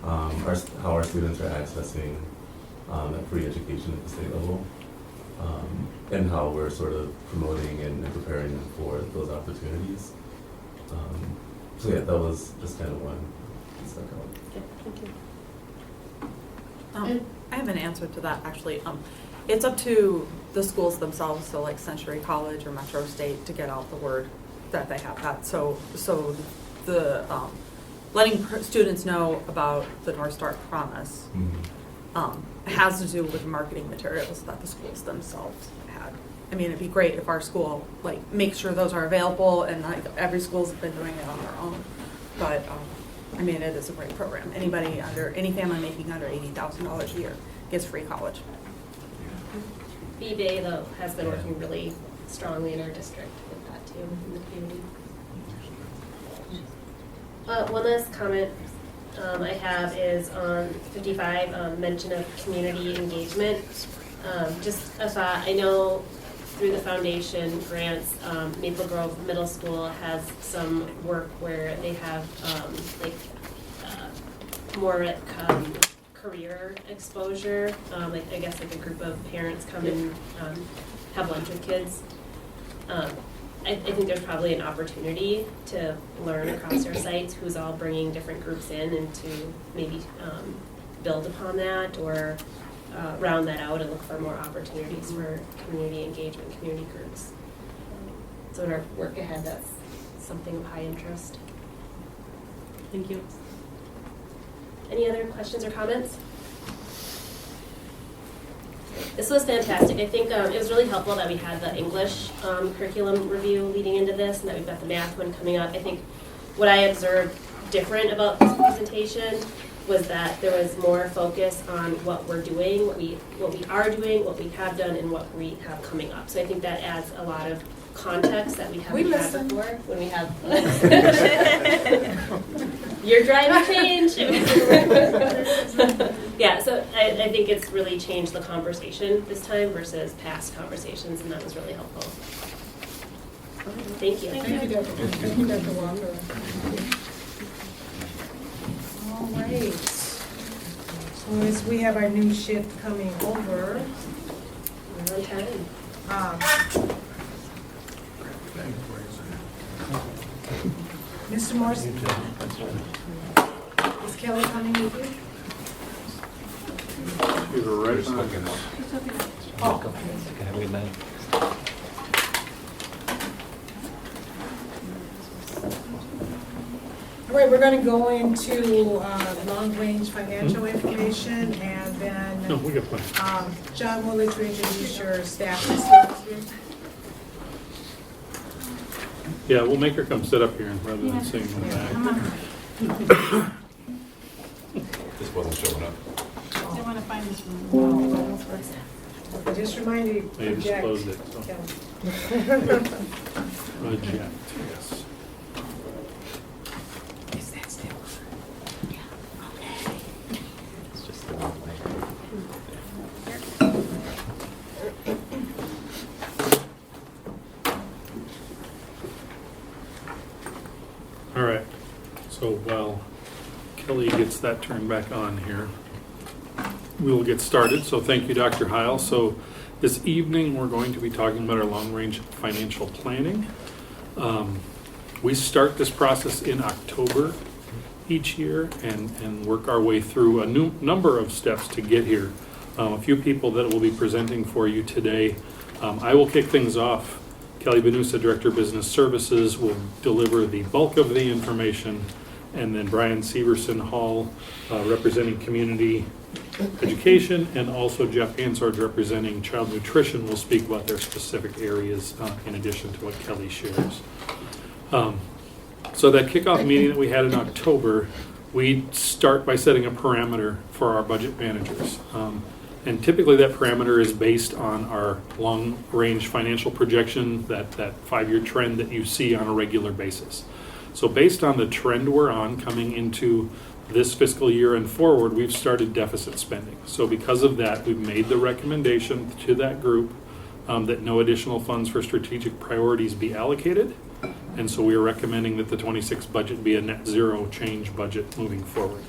how our students are accessing that free education at the state level. And how we're sort of promoting and preparing them for those opportunities. So yeah, that was just kind of one that stuck out. Okay, thank you. I have an answer to that, actually. It's up to the schools themselves, so like Century College or Metro State, to get out the word that they have that. So the letting students know about the North Star Promise has to do with marketing materials that the schools themselves had. I mean, it'd be great if our school makes sure those are available, and every school's been doing it on their own. But I mean, it is a great program. Any family making under $80,000 a year gets free college. B-Bay, though, has been working really strongly in our district with that too, in the community. One last comment I have is on 55, mention of community engagement. Just a thought, I know through the foundation grants, Maple Grove Middle School has some work where they have more career exposure. I guess a group of parents come and have lunch with kids. I think there's probably an opportunity to learn across our sites who's all bringing different groups in and to maybe build upon that or round that out and look for more opportunities for community engagement, community groups. So in our work ahead, that's something of high interest. Thank you. Any other questions or comments? This was fantastic. I think it was really helpful that we had the English curriculum review leading into this and that we've got the math one coming up. I think what I observed different about this presentation was that there was more focus on what we're doing, what we are doing, what we have done, and what we have coming up. So I think that adds a lot of context that we haven't had before when we have you're driving change. Yeah, so I think it's really changed the conversation this time versus past conversations, and that was really helpful. Thank you. Thank you, Dr. Thank you, Dr. Walker. All right. So as we have our new shift coming over, We're on time. Mr. Morrison. Is Kelly coming with you? She's right behind us. Oh. Have a good night. All right, we're gonna go into long-range financial information, and then No, we got plenty. John will let you introduce your staff list. Yeah, we'll make her come sit up here rather than sitting in the back. This wasn't showing up. I want to find this room. Just remind you, I just project. closed it, so. Kelly. Project, yes. Is that still? It's just the one way. All right, so while Kelly gets that turned back on here, we will get started. So thank you, Dr. Heil. So this evening, we're going to be talking about our long-range financial planning. We start this process in October each year and work our way through a new number of steps to get here. A few people that will be presenting for you today. I will kick things off. Kelly Benusa, Director of Business Services, will deliver the bulk of the information, and then Brian Severson Hall, representing Community Education, and also Jeff Hansard, representing Child Nutrition, will speak about their specific areas in addition to what Kelly shares. So that kickoff meeting that we had in October, we start by setting a parameter for our budget managers. And typically that parameter is based on our long-range financial projection, that 5-year trend that you see on a regular basis. So based on the trend we're on coming into this fiscal year and forward, we've started deficit spending. So because of that, we've made the recommendation to that group that no additional funds for strategic priorities be allocated. And so we are recommending that the 26 budget be a net zero change budget moving forward.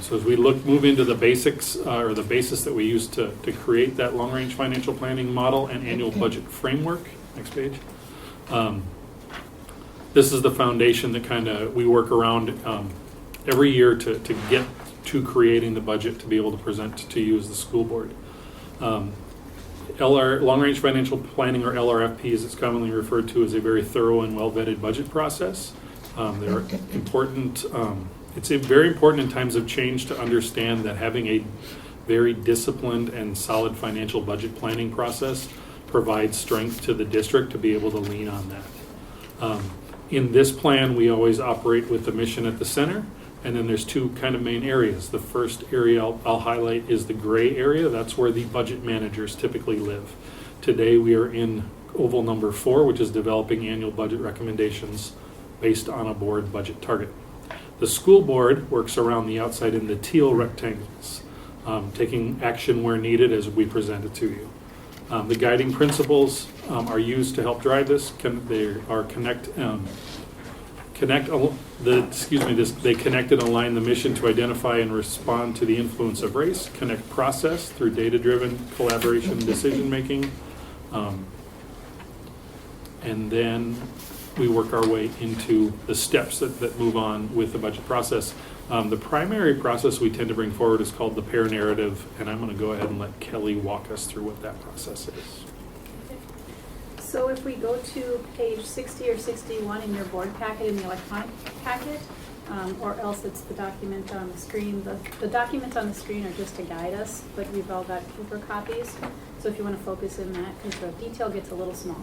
So as we move into the basics, or the basis that we use to create that long-range financial planning model and annual budget framework, next page. This is the foundation that we work around every year to get to creating the budget to be able to present to you as the school board. Long-range financial planning, or LRFP as it's commonly referred to, is a very thorough and well-vetted budget process. They're important. It's very important in times of change to understand that having a very disciplined and solid financial budget planning process provides strength to the district to be able to lean on that. In this plan, we always operate with the mission at the center, and then there's two kind of main areas. The first area I'll highlight is the gray area. That's where the budget managers typically live. Today we are in oval number 4, which is developing annual budget recommendations based on a board budget target. The school board works around the outside in the teal rectangles, taking action where needed as we present it to you. The guiding principles are used to help drive this. They connect and align the mission to identify and respond to the influence of race, connect process through data-driven collaboration decision-making, and then we work our way into the steps that move on with the budget process. The primary process we tend to bring forward is called the pair narrative, and I'm going to go ahead and let Kelly walk us through what that process is. So if we go to page 60 or 61 in your board packet, in the electronic packet, or else it's the document on the screen. The documents on the screen are just to guide us, but you've all got paper copies. So if you want to focus in that, because the detail gets a little small.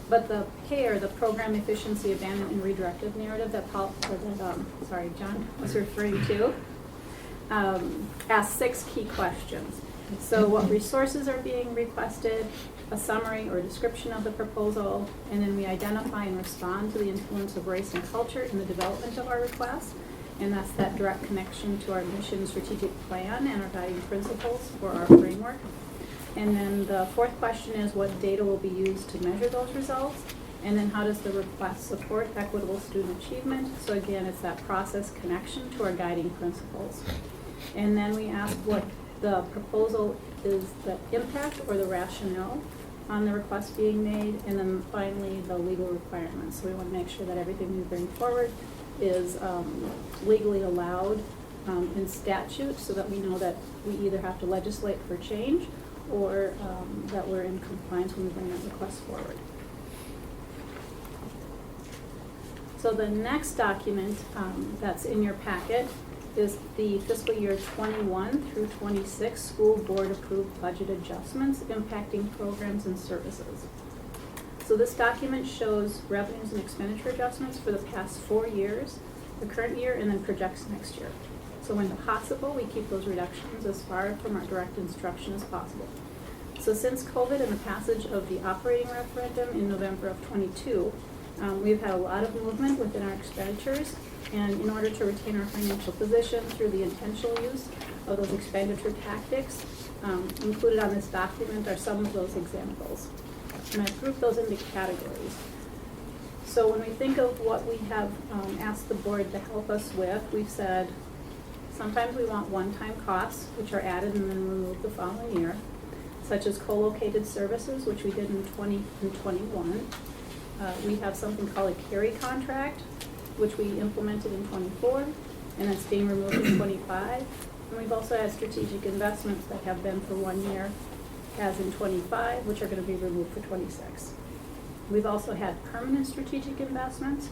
But the PAIR, the Program Efficiency Abandonment and Redirective Narrative that John was referring to, asks 6 key questions. So what resources are being requested, a summary or description of the proposal, and then we identify and respond to the influence of race and culture in the development of our request. And that's that direct connection to our mission strategic plan and our guiding principles for our framework. And then the 4th question is what data will be used to measure those results, and then how does the request support equitable student achievement. So again, it's that process connection to our guiding principles. And then we ask what the proposal is, the impact or the rationale on the request being made, and then finally the legal requirements. So we want to make sure that everything we bring forward is legally allowed in statute, so that we know that we either have to legislate for change or that we're in compliance when we bring that request forward. So the next document that's in your packet is the fiscal year 21 through 26 school board approved budget adjustments impacting programs and services. So this document shows revenues and expenditure adjustments for the past 4 years, the current year, and then projects next year. So when possible, we keep those reductions as far from our direct instruction as possible. So since COVID and the passage of the operating referendum in November of 22, we've had a lot of movement within our expenditures, and in order to retain our financial position through the intentional use of those expenditure tactics, included on this document are some of those examples. And I've grouped those into categories. So when we think of what we have asked the board to help us with, we've said sometimes we want one-time costs, which are added and then removed the following year, such as co-located services, which we did in 20 and 21. We have something called a carry contract, which we implemented in 24, and that's being removed in 25. And we've also had strategic investments that have been for 1 year, as in 25, which are going to be removed for 26. We've also had permanent strategic investments,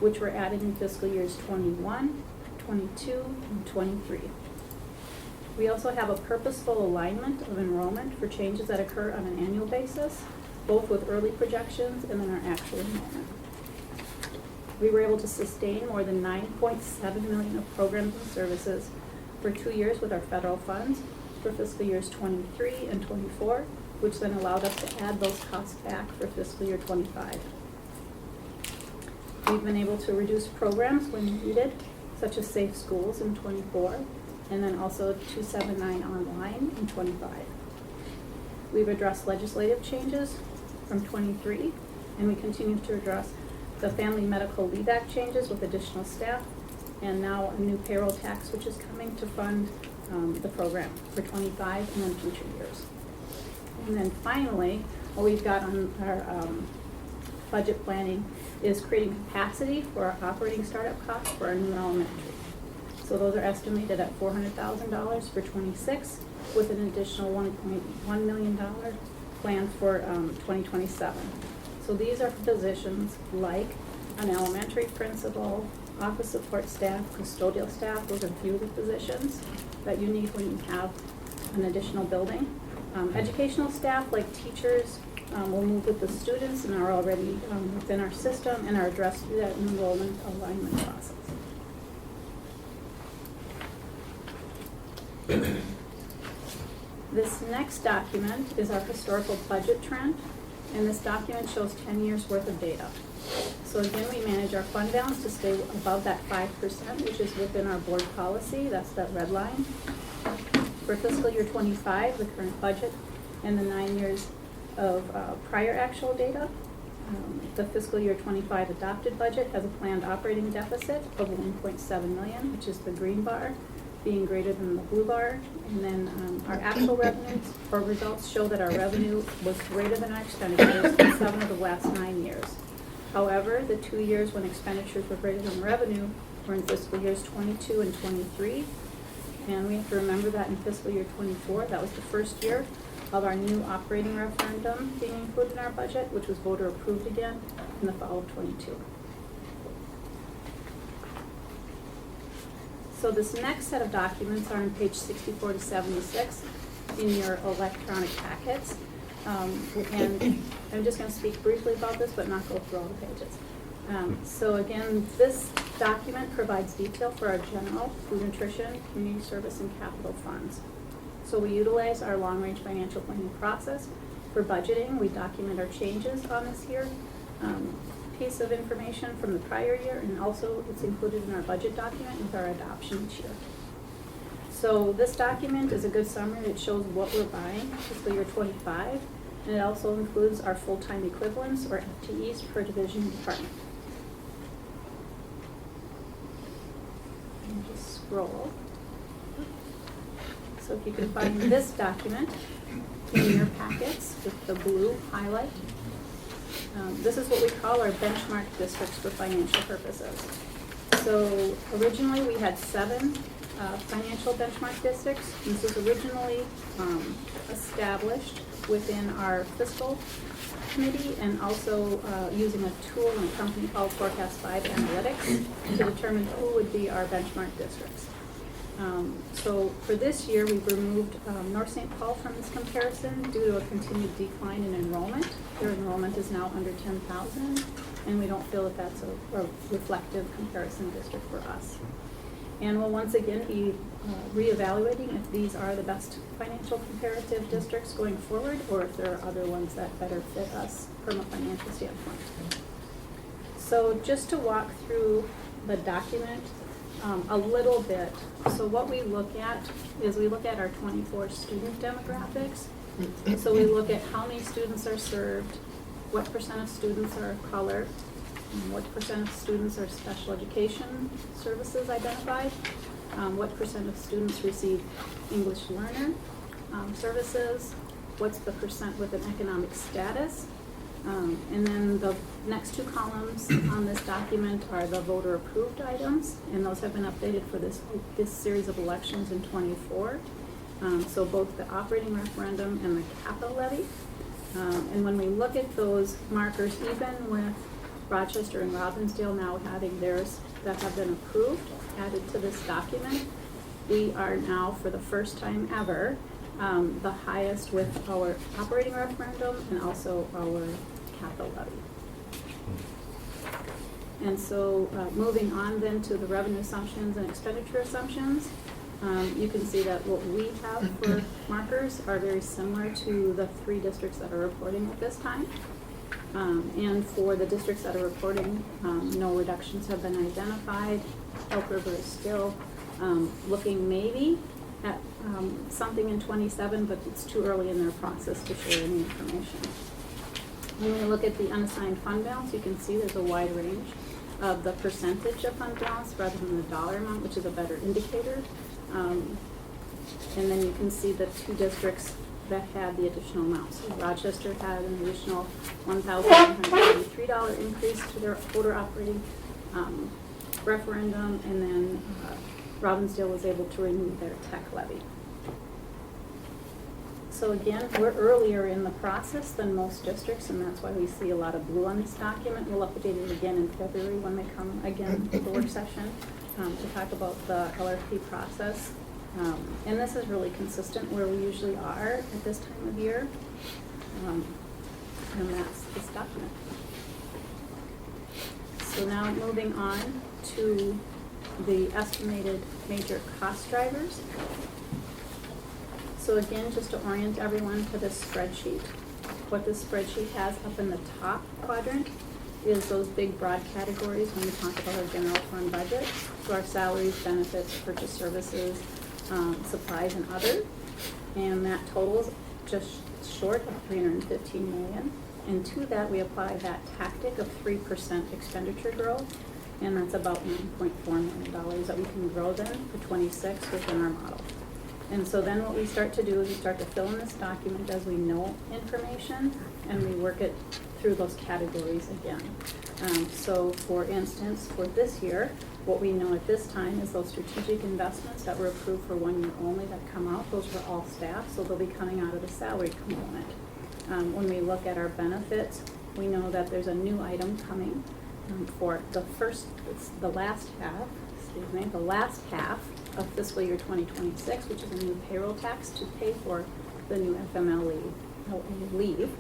which were added in fiscal years 21, 22, and 23. We also have a purposeful alignment of enrollment for changes that occur on an annual basis, both with early projections and then our actual enrollment. We were able to sustain more than $9.7 million of programs and services for 2 years with our federal funds for fiscal years 23 and 24, which then allowed us to add those costs back for fiscal year 25. We've been able to reduce programs when needed, such as Safe Schools in 24, and then also 279 online in 25. We've addressed legislative changes from 23, and we continue to address the Family Medical Leave Act changes with additional staff, and now a new payroll tax which is coming to fund the program for 25 and then future years. And then finally, what we've got on our budget planning is creating capacity for our operating startup costs for our new elementary. So those are estimated at $400,000 for 26, with an additional $1.1 million planned for 2027. So these are positions like an elementary principal, office support staff, custodial staff. Those are a few of the positions that you need when you have an additional building. Educational staff like teachers will move with the students and are already within our system and are addressed through that enrollment alignment process. This next document is our historical budget trend, and this document shows 10 years worth of data. So again, we manage our fund balance to stay above that 5%, which is within our board policy. That's that red line. For fiscal year 25, the current budget, and the 9 years of prior actual data, the fiscal year 25 adopted budget has a planned operating deficit of $1.7 million, which is the green bar, being greater than the blue bar. And then our actual revenues or results show that our revenue was greater than our expenditures in 7 of the last 9 years. However, the 2 years when expenditures were greater than revenue were in fiscal years 22 and 23. And we have to remember that in fiscal year 24, that was the first year of our new operating referendum being included in our budget, which was voter approved again in the fall of 22. So this next set of documents are on page 64 to 76 in your electronic packets. And I'm just going to speak briefly about this, but not go through all the pages. So again, this document provides detail for our general, food nutrition, community service, and capital funds. So we utilize our long-range financial planning process for budgeting. We document our changes on this here. Piece of information from the prior year, and also it's included in our budget document with our adoption each year. So this document is a good summary. It shows what we're buying fiscal year 25, and it also includes our full-time equivalents or FTEs per division and department. And just scroll. So if you can find this document in your packets with the blue highlight. This is what we call our benchmark districts for financial purposes. So originally, we had 7 financial benchmark districts. This was originally established within our fiscal committee and also using a tool and a company called Forecast 5 Analytics to determine who would be our benchmark districts. So for this year, we've removed North St. Paul from this comparison due to a continued decline in enrollment. Their enrollment is now under 10,000, and we don't feel that that's a reflective comparison district for us. And we'll once again be reevaluating if these are the best financial comparative districts going forward, or if there are other ones that better fit us from a financial standpoint. So just to walk through the document a little bit. So what we look at is we look at our 24 student demographics. So we look at how many students are served, what % of students are color, what % of students are special education services identified, what % of students receive English learner services, what's the % with an economic status, and then the next 2 columns on this document are the voter approved items, and those have been updated for this series of elections in '24. So both the operating referendum and the capital levy. And when we look at those markers, even with Rochester and Robbinsdale now having theirs that have been approved, added to this document, we are now, for the first time ever, the highest with our operating referendum and also our capital levy. And so moving on then to the revenue assumptions and expenditure assumptions, you can see that what we have for markers are very similar to the 3 districts that are reporting at this time. And for the districts that are reporting, no reductions have been identified. Elk River is still looking maybe at something in 27, but it's too early in their process to share any information. When we look at the unassigned fund balance, you can see there's a wide range of the percentage of fund balance rather than the dollar amount, which is a better indicator. And then you can see the 2 districts that had the additional amounts. So Rochester had an additional $1,183 increase to their voter operating referendum, and then Robbinsdale was able to remove their tech levy. So again, we're earlier in the process than most districts, and that's why we see a lot of blue on this document. We'll update it again in February when we come again to the work session to talk about the LRP process. And this is really consistent where we usually are at this time of year. And that's this document. So now moving on to the estimated major cost drivers. So again, just to orient everyone to this spreadsheet, what this spreadsheet has up in the top quadrant is those big broad categories when we talk about our general fund budget. So our salaries, benefits, purchase services, supplies, and other. And that totals just short of $315 million. And to that, we apply that tactic of 3% expenditure growth, and that's about $9.4 million that we can grow then for 26 within our model. And so then what we start to do is we start to fill in this document as we know information, and we work it through those categories again. So for instance, for this year, what we know at this time is those strategic investments that were approved for 1 year only that come out, those were all staff, so they'll be coming out of the salary component. When we look at our benefits, we know that there's a new item coming for the last half of fiscal year 2026, which is a new payroll tax to pay for the new FMLA leave.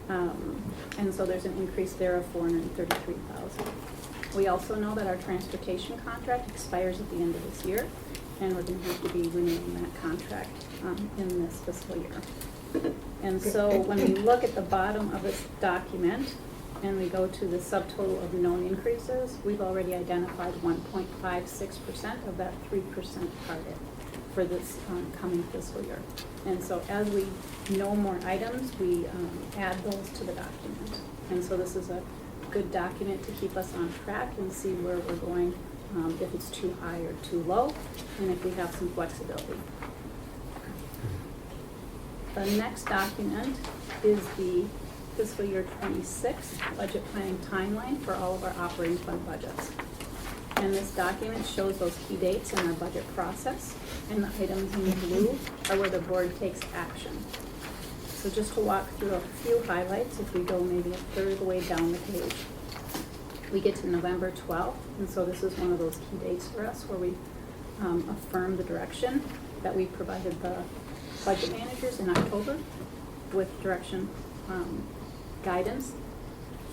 And so there's an increase there of $433,000. We also know that our transportation contract expires at the end of this year, and we're going to have to be renewing that contract in this fiscal year. And so when we look at the bottom of this document and we go to the subtotal of known increases, we've already identified 1.56% of that 3% target for this coming fiscal year. And so as we know more items, we add those to the document. And so this is a good document to keep us on track and see where we're going, if it's too high or too low, and if we have some flexibility. The next document is the fiscal year 26 budget planning timeline for all of our operating fund budgets. And this document shows those key dates in our budget process, and the items in blue are where the board takes action. So just to walk through a few highlights, if we go maybe a third of the way down the page. We get to November 12th, and so this is one of those key dates for us where we affirm the direction that we provided the budget managers in October with direction, guidance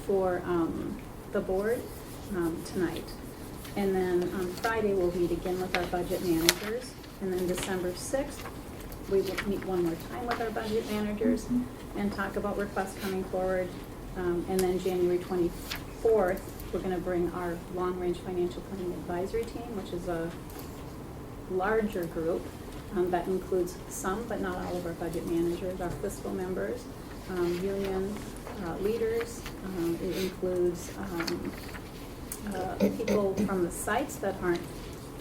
for the board tonight. And then on Friday, we'll meet again with our budget managers. And then December 6th, we will meet one more time with our budget managers and talk about requests coming forward. And then January 24th, we're going to bring our long-range financial planning advisory team, which is a larger group that includes some, but not all of our budget managers, our fiscal members, union leaders. It includes people from the sites that aren't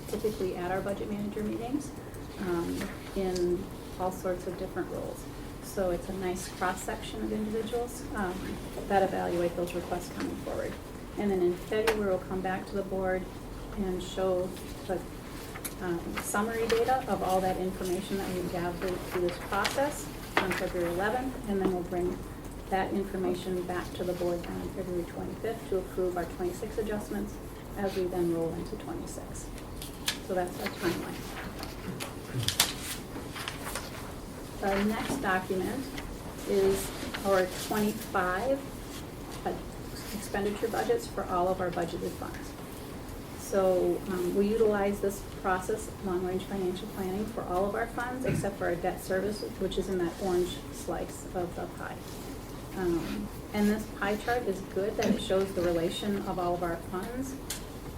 typically at our budget manager meetings in all sorts of different roles. So it's a nice cross-section of individuals that evaluate those requests coming forward. And then in February, we'll come back to the board and show the summary data of all that information that we've gathered through this process on February 11th, and then we'll bring that information back to the board on February 25th to approve our 26 adjustments as we then roll into 26. So that's our timeline. The next document is our 25 expenditure budgets for all of our budgeted funds. So we utilize this process, long-range financial planning, for all of our funds except for our debt service, which is in that orange slice of the pie. And this pie chart is good that it shows the relation of all of our funds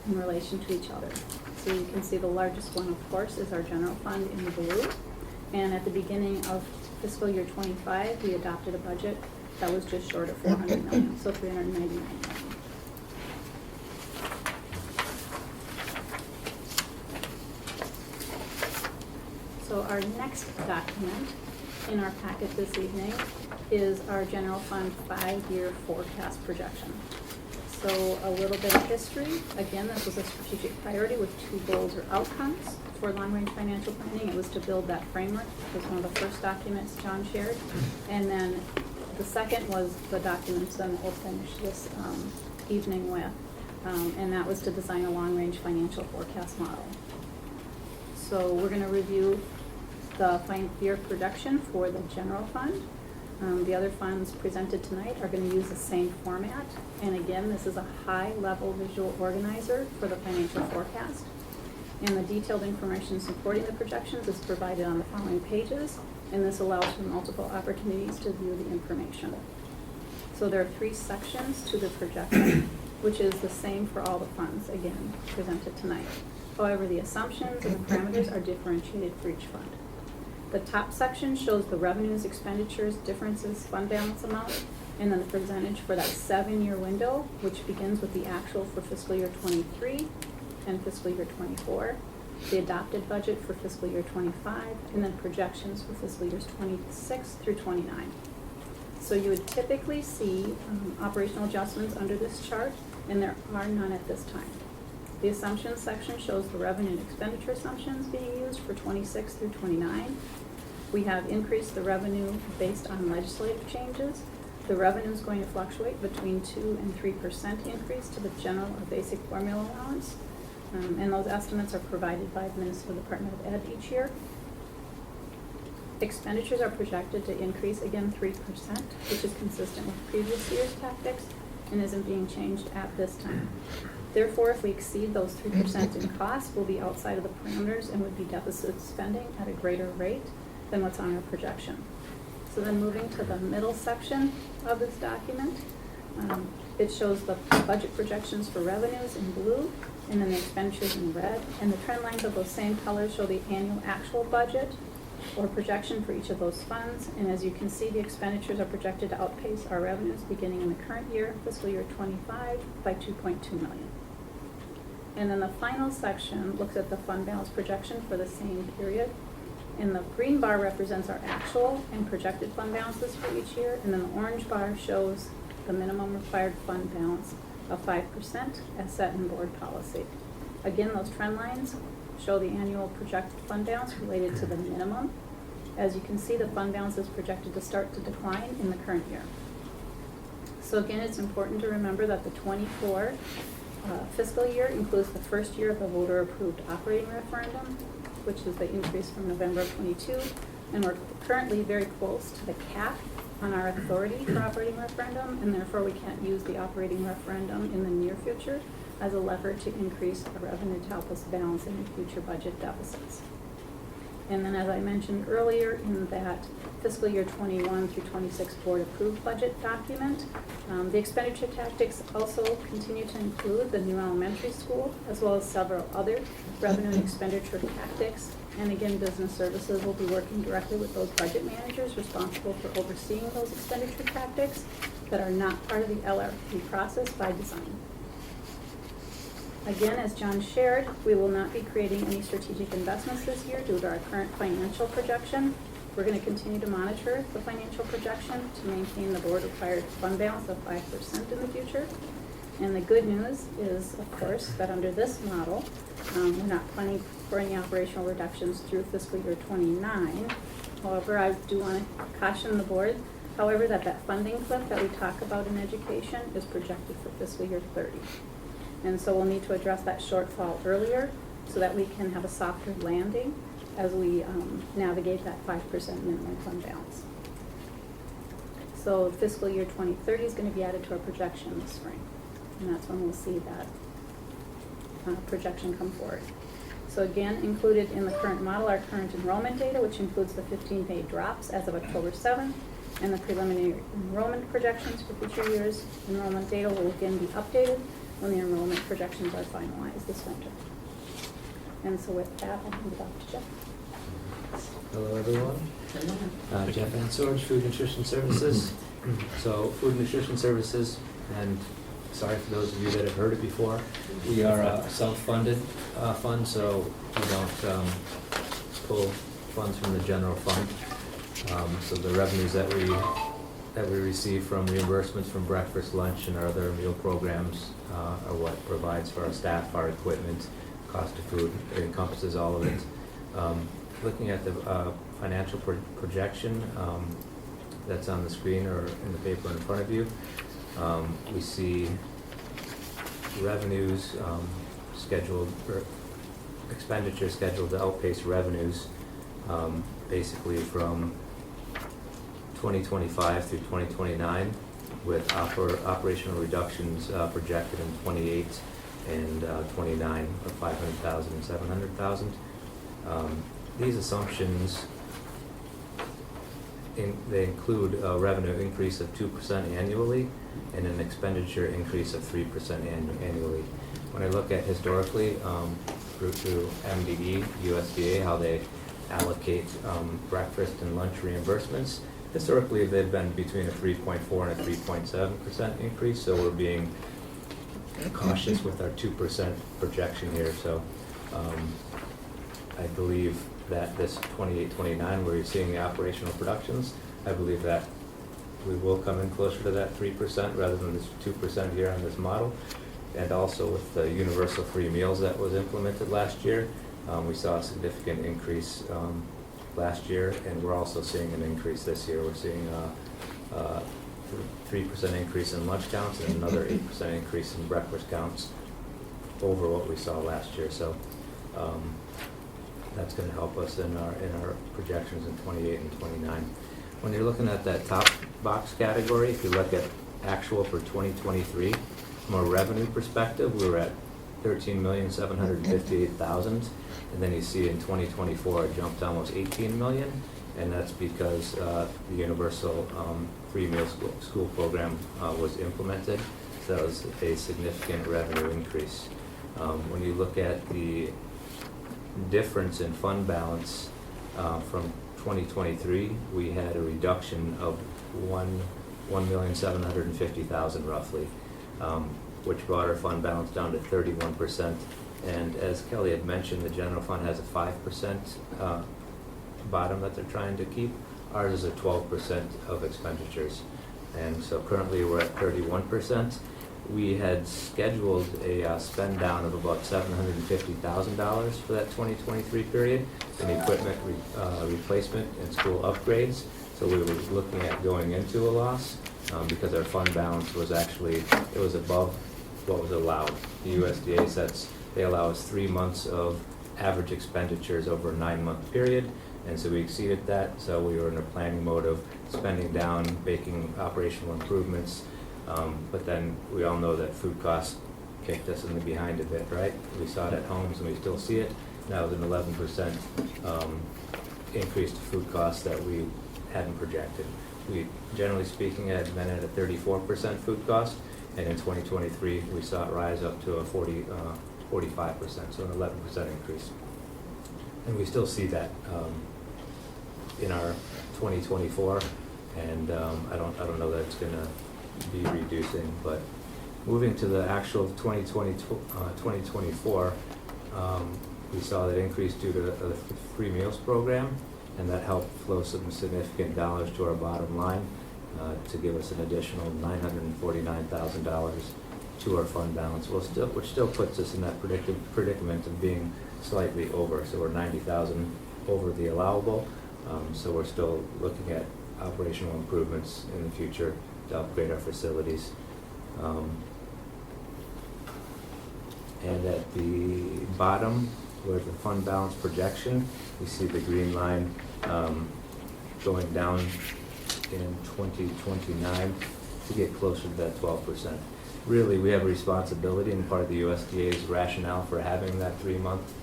in relation to each other. So you can see the largest one, of course, is our general fund in blue. And at the beginning of fiscal year 25, we adopted a budget that was just short of 400 million, so 399 million. So our next document in our packet this evening is our general fund 5-year forecast projection. So a little bit of history. Again, this was a strategic priority with 2 goals or outcomes for long-range financial planning. It was to build that framework. It was one of the first documents John shared. And then the second was the documents that we'll finish this evening with. And that was to design a long-range financial forecast model. So we're going to review the 5-year projection for the general fund. The other funds presented tonight are going to use the same format. And again, this is a high-level visual organizer for the financial forecast. And the detailed information supporting the projections is provided on the following pages. And this allows for multiple opportunities to view the information. So there are 3 sections to the projection, which is the same for all the funds, again, presented tonight. However, the assumptions and the parameters are differentiated for each fund. The top section shows the revenues, expenditures, differences, fund balance amount, and then the percentage for that 7-year window, which begins with the actual for fiscal year 23 and fiscal year 24, the adopted budget for fiscal year 25, and then projections for fiscal years 26 through 29. So you would typically see operational adjustments under this chart, and there are none at this time. The assumptions section shows the revenue and expenditure assumptions being used for 26 through 29. We have increased the revenue based on legislative changes. The revenue is going to fluctuate between 2 and 3% increase to the general or basic formula allowance. And those estimates are provided by the Minnesota Department of Ed each year. Expenditures are projected to increase again 3%, which is consistent with previous year's tactics and isn't being changed at this time. Therefore, if we exceed those 3% in cost, we'll be outside of the parameters and would be deficit spending at a greater rate than what's on our projection. So then moving to the middle section of this document, it shows the budget projections for revenues in blue and then the expenditures in red. And the trend lines of those same colors show the annual actual budget or projection for each of those funds. And as you can see, the expenditures are projected to outpace our revenues beginning in the current year, fiscal year 25, by 2.2 million. And then the final section looks at the fund balance projection for the same period. And the green bar represents our actual and projected fund balances for each year. And then the orange bar shows the minimum required fund balance of 5% as set in board policy. Again, those trend lines show the annual projected fund balance related to the minimum. As you can see, the fund balance is projected to start to decline in the current year. So again, it's important to remember that the 24 fiscal year includes the first year of the voter-approved operating referendum, which is the increase from November of 22, and we're currently very close to the cap on our authority for operating referendum, and therefore we can't use the operating referendum in the near future as a lever to increase the revenue to help us balance any future budget deficits. And then, as I mentioned earlier, in that fiscal year 21 through 26 board approved budget document, the expenditure tactics also continue to include the new elementary school, as well as several other revenue and expenditure tactics. And again, business services will be working directly with those budget managers responsible for overseeing those expenditure tactics that are not part of the LRP process by design. Again, as John shared, we will not be creating any strategic investments this year due to our current financial projection. We're going to continue to monitor the financial projection to maintain the board required fund balance of 5% in the future. And the good news is, of course, that under this model, we're not planning for any operational reductions through fiscal year 29. However, I do want to caution the board, however, that funding cliff that we talk about in education is projected for fiscal year 30. And so we'll need to address that shortfall earlier so that we can have a softer landing as we navigate that 5% minimum fund balance. So fiscal year 2030 is going to be added to our projection this spring. And that's when we'll see that projection come forward. So again, included in the current model are current enrollment data, which includes the 15-day drops as of October 7th, and the preliminary enrollment projections for future years. Enrollment data will again be updated when the enrollment projections are finalized this winter. And so with that, I'll hand it off to Jeff. Hello, everyone. Jeff Ansor, Food Nutrition Services. So, Food Nutrition Services, and sorry for those of you that have heard it before, we are a self-funded fund, so we don't pull funds from the general fund. So the revenues that we receive from reimbursements from breakfast, lunch, and our other meal programs are what provides for our staff, our equipment, cost of food. It encompasses all of it. Looking at the financial projection that's on the screen or in the paper in front of you, we see revenues scheduled, or expenditures scheduled to outpace revenues basically from 2025 through 2029, with operational reductions projected in 28 and 29 of 500,000 and 700,000. These assumptions they include a revenue increase of 2% annually and an expenditure increase of 3% annually. When I look at historically through MDE, USDA, how they allocate breakfast and lunch reimbursements, historically they've been between a 3.4 and a 3.7% increase, so we're being cautious with our 2% projection here. So I believe that this 28-29, where you're seeing the operational productions, I believe that we will come in closer to that 3% rather than this 2% here on this model. And also with the universal free meals that was implemented last year, we saw a significant increase last year, and we're also seeing an increase this year. We're seeing a 3% increase in lunch counts and another 8% increase in breakfast counts over what we saw last year. So that's going to help us in our projections in 28 and 29. When you're looking at that top box category, if you look at actual for 2023, from a revenue perspective, we were at $13,758,000, and then you see in 2024 it jumped to almost $18 million, and that's because the universal free meal school program was implemented. So that was a significant revenue increase. When you look at the difference in fund balance from 2023, we had a reduction of $1,750,000 roughly, which brought our fund balance down to 31%. And as Kelly had mentioned, the general fund has a 5% bottom that they're trying to keep. Ours is a 12% of expenditures. And so currently we're at 31%. we had scheduled a spend down of about $750,000 for that 2023 period in equipment replacement and school upgrades. So we were looking at going into a loss because our fund balance was actually, it was above what was allowed. The USDA sets, they allow us 3 months of average expenditures over a 9-month period, and so we exceeded that. So we were in a planning mode of spending down, making operational improvements, but then we all know that food costs kicked us in the behind a bit, right? We saw it at homes and we still see it. That was an 11% increase to food costs that we hadn't projected. We, generally speaking, had been at a 34% food cost, and in 2023 we saw it rise up to a 45%, so an 11% increase. And we still see that in our 2024, and I don't know that it's going to be reducing. But moving to the actual 2024, we saw that increase due to the free meals program, and that helped flow some significant dollars to our bottom line to give us an additional $949,000 to our fund balance, which still puts us in that predicament of being slightly over. So we're $90,000 over the allowable. So we're still looking at operational improvements in the future to upgrade our facilities. And at the bottom, where the fund balance projection, we see the green line going down in 2029 to get closer to that 12%. Really, we have a responsibility, and part of the USDA's rationale for having that 3-month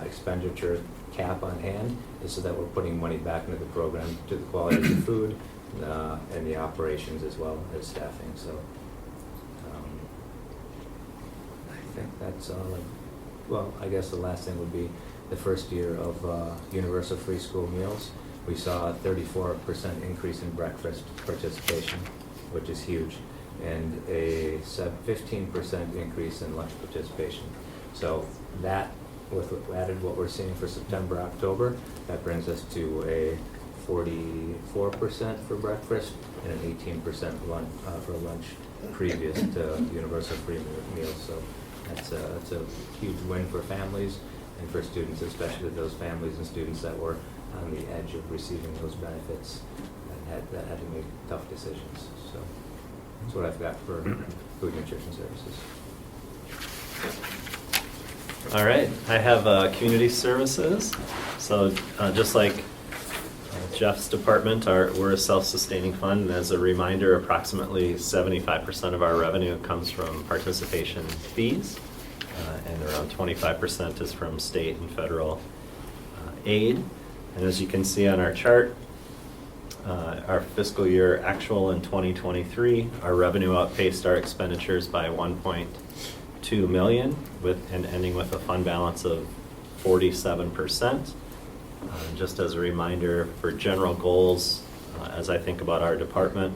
expenditure cap on hand is so that we're putting money back into the program to the quality of the food and the operations as well as staffing. So I think that's all. Well, I guess the last thing would be the first year of universal free school meals. We saw a 34% increase in breakfast participation, which is huge, and a 15% increase in lunch participation. So that, with added what we're seeing for September, October, that brings us to a 44% for breakfast and an 18% for lunch previous to universal free meals. So that's a huge win for families and for students, especially those families and students that were on the edge of receiving those benefits and had to make tough decisions. So that's what I've got for food nutrition services. All right, I have community services. So just like Jeff's department, we're a self-sustaining fund, and as a reminder, approximately 75% of our revenue comes from participation fees, and around 25% is from state and federal aid. And as you can see on our chart, our fiscal year actual in 2023, our revenue outpaced our expenditures by 1.2 million, and ending with a fund balance of 47%. Just as a reminder, for general goals, as I think about our department,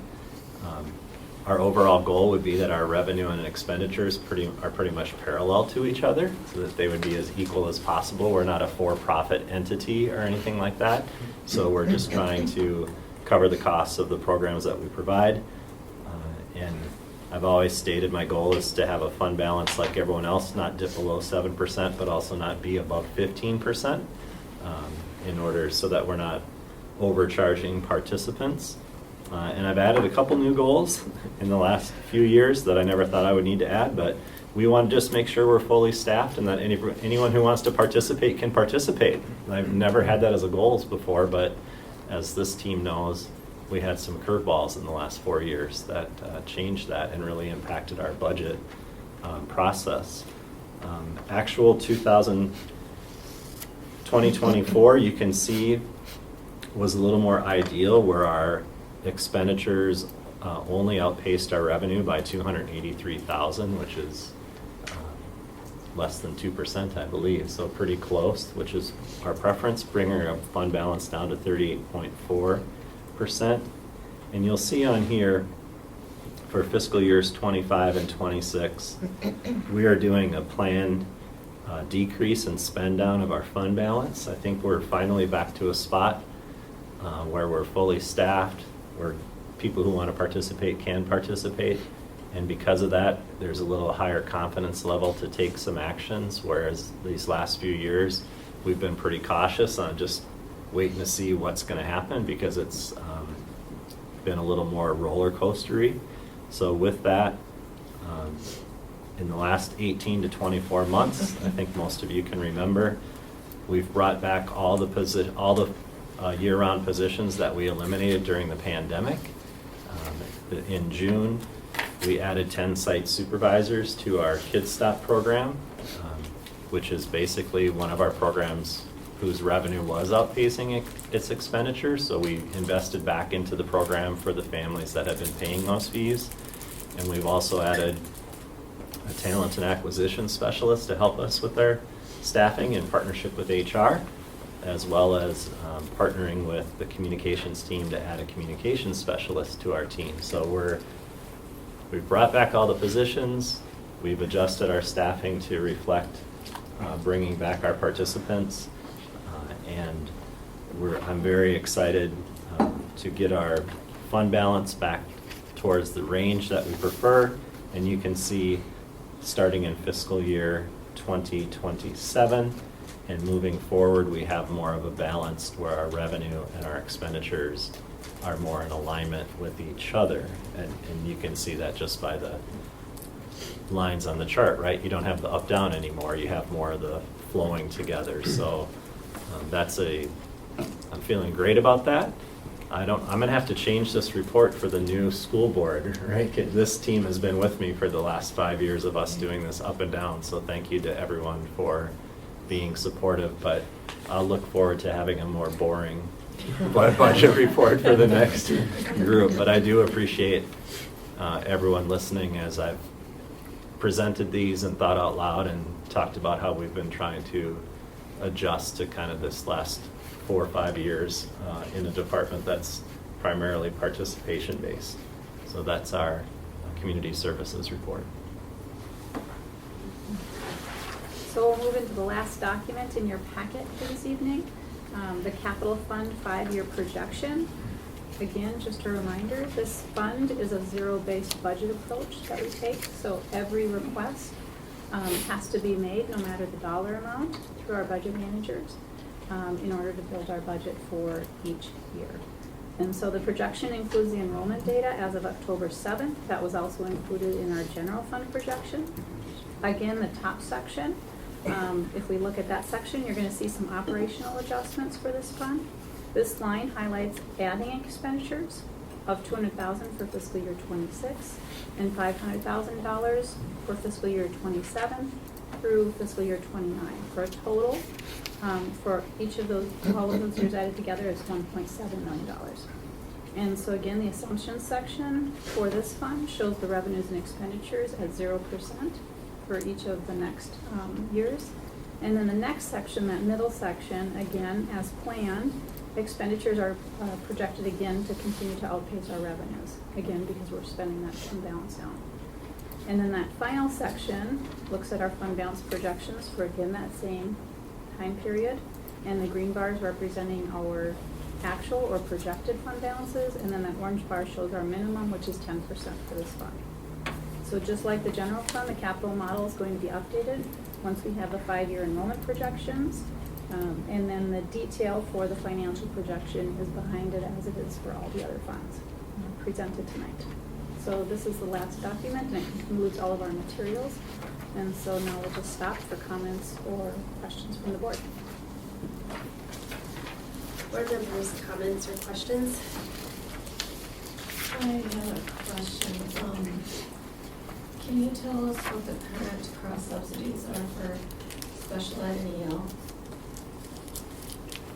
our overall goal would be that our revenue and expenditures are pretty much parallel to each other, so that they would be as equal as possible. We're not a for-profit entity or anything like that, so we're just trying to cover the costs of the programs that we provide. And I've always stated my goal is to have a fund balance like everyone else, not dip below 7%, but also not be above 15%, in order so that we're not overcharging participants. And I've added a couple new goals in the last few years that I never thought I would need to add, but we want to just make sure we're fully staffed and that anyone who wants to participate can participate. I've never had that as a goal before, but as this team knows, we had some curveballs in the last 4 years that changed that and really impacted our budget process. Actual 2024, you can see, was a little more ideal, where our expenditures only outpaced our revenue by $283,000, which is less than 2%, I believe. So pretty close, which is our preference, bringing our fund balance down to 38.4%. And you'll see on here, for fiscal years 25 and 26, we are doing a planned decrease in spend down of our fund balance. I think we're finally back to a spot where we're fully staffed, where people who want to participate can participate, And because of that, there's a little higher confidence level to take some actions, whereas these last few years, we've been pretty cautious on just waiting to see what's going to happen because it's been a little more roller coastery. So with that, in the last 18 to 24 months, I think most of you can remember, we've brought back all the year-round positions that we eliminated during the pandemic. In June, we added 10 site supervisors to our Kids Stop program, which is basically one of our programs whose revenue was outpacing its expenditures. So we invested back into the program for the families that have been paying those fees. And we've also added a talent and acquisition specialist to help us with our staffing in partnership with HR, as well as partnering with the communications team to add a communications specialist to our team. So we've brought back all the positions, we've adjusted our staffing to reflect bringing back our participants, and I'm very excited to get our fund balance back towards the range that we prefer, and you can see starting in fiscal year 2027 and moving forward, we have more of a balance where our revenue and our expenditures are more in alignment with each other. And you can see that just by the lines on the chart, right? You don't have the up-down anymore. You have more of the flowing together. So I'm feeling great about that. I'm going to have to change this report for the new school board, right? This team has been with me for the last 5 years of us doing this up and down. So thank you to everyone for being supportive, but I'll look forward to having a more boring budget report for the next group. But I do appreciate everyone listening as I've presented these and thought out loud and talked about how we've been trying to adjust to kind of this last 4 or 5 years in a department that's primarily participation based. So that's our community services report. So we'll move into the last document in your packet for this evening, the Capital Fund 5-year projection. Again, just a reminder, this fund is a zero-based budget approach that we take. So every request has to be made, no matter the dollar amount, through our budget managers in order to build our budget for each year. And so the projection includes the enrollment data as of October 7th. That was also included in our general fund projection. Again, the top section, if we look at that section, you're going to see some operational adjustments for this fund. This line highlights adding expenditures of $200,000 for fiscal year 26 and $500,000 for fiscal year 27 through fiscal year 29, for a total for each of those, all of those years added together is $1.7 million. And so again, the assumptions section for this fund shows the revenues and expenditures at 0% for each of the next years. And then the next section, that middle section, again, as planned, expenditures are projected again to continue to outpace our revenues, again, because we're spending that fund balance down. And then that final section looks at our fund balance projections for, again, that same time period. And the green bars representing our actual or projected fund balances, and then that orange bar shows our minimum, which is 10% for this fund. So just like the general fund, the capital model is going to be updated once we have the 5-year enrollment projections. And then the detail for the financial projection is behind it as it is for all the other funds presented tonight. So this is the last document, and it includes all of our materials. And so now we'll just stop for comments or questions from the board. Board members, comments or questions? I have a question. Can you tell us what the current cross subsidies are for special ed and EL?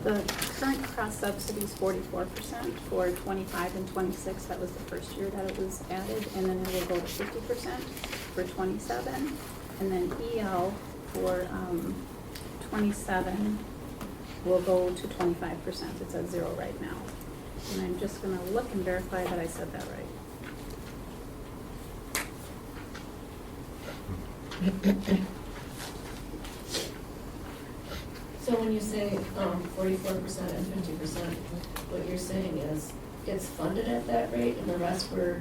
The current cross subsidy is 44% for 25 and 26. That was the first year that it was added, and then it will go to 50% for 27, and then EL for 27 will go to 25%. It's at 0 right now, and I'm just going to look and verify that I said that right. So when you say 44% and 50%, what you're saying is it's funded at that rate and the rest we're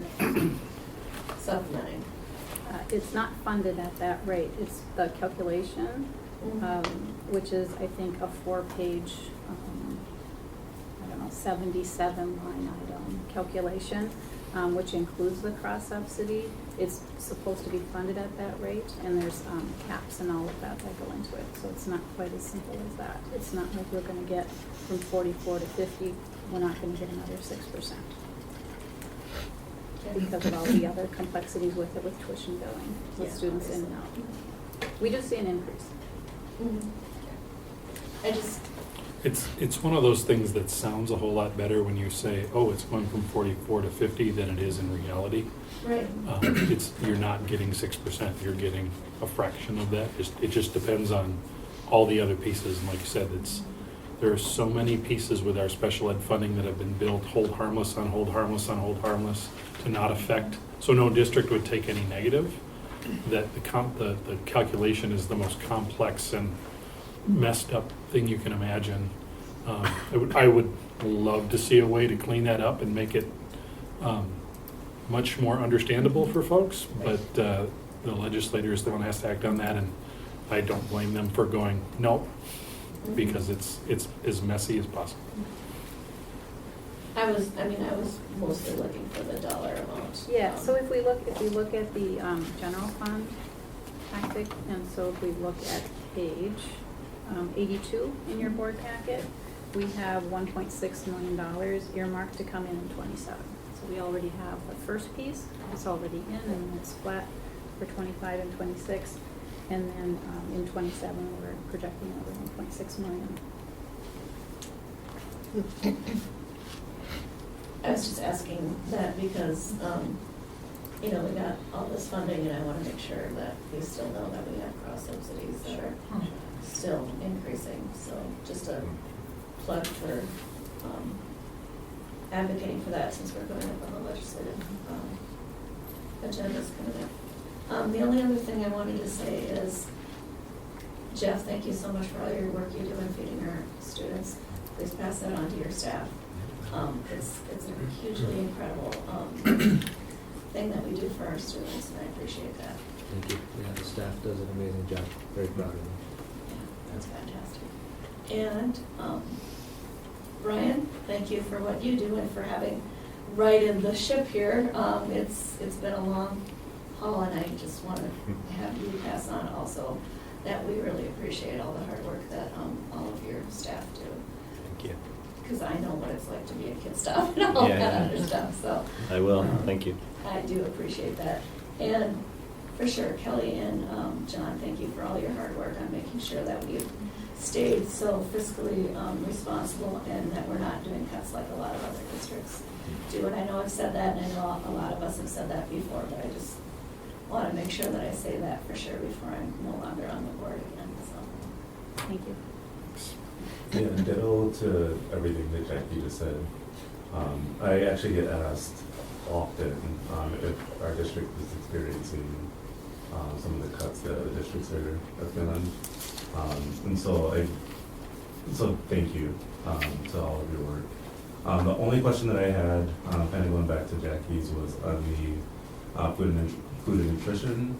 supplementing? It's not funded at that rate. It's the calculation, which is, I think, a 4-page, 77 line item calculation, which includes the cross-subsidy. It's supposed to be funded at that rate, and there's caps and all of that go into it. So it's not quite as simple as that. It's not like we're going to get from 44 to 50. We're not going to get another 6%. Because of all the other complexities with it, with tuition billing, with students in and out. We do see an increase. It's one of those things that sounds a whole lot better when you say, oh, it's going from 44 to 50 than it is in reality. Right. You're not getting 6%, you're getting a fraction of that. It just depends on all the other pieces. And like you said, there are so many pieces with our special ed funding that have been built hold harmless on hold harmless on hold harmless to not affect, so no district would take any negative. That the calculation is the most complex and messed up thing you can imagine. I would love to see a way to clean that up and make it much more understandable for folks, but the legislator is the one that has to act on that, and I don't blame them for going, nope, because it's as messy as possible. I was mostly looking for the dollar amount. Yeah, so if we look at the general fund tactic, and so if we look at page 82 in your board packet, we have $1.6 million earmarked to come in 27. So we already have the first piece, it's already in, and it's flat for 25 and 26. And then in 27, we're projecting another $1.6 million. I was just asking that because, we got all this funding, and I want to make sure that we still know that we have cross subsidies that are still increasing. So just a plug for advocating for that, since we're going up on the legislative agendas coming up. The only other thing I wanted to say is, Jeff, thank you so much for all your work you do in feeding our students. Please pass that on to your staff. It's a hugely incredible thing that we do for our students, and I appreciate that. Thank you. Yeah, the staff does an amazing job. Very proud of them. Yeah, that's fantastic. And Brian, thank you for what you do and for having righted the ship here. It's been a long haul, and I just want to have you pass on also that we really appreciate all the hard work that all of your staff do. Thank you. Because I know what it's like to be a kid staff and all that other stuff. So I will. Thank you. I do appreciate that. And for sure, Kelly and John, thank you for all your hard work on making sure that we've stayed so fiscally responsible and that we're not doing cuts like a lot of other districts do. And I know I've said that, and I know a lot of us have said that before, but I just want to make sure that I say that for sure before I'm no longer on the board again. So thank you. Yeah, and ditto to everything that Jackie just said. I actually get asked often if our district is experiencing some of the cuts that other districts have been on. And so thank you to all of your work. The only question that I had, kind of going back to Jackie's, was on the food and nutrition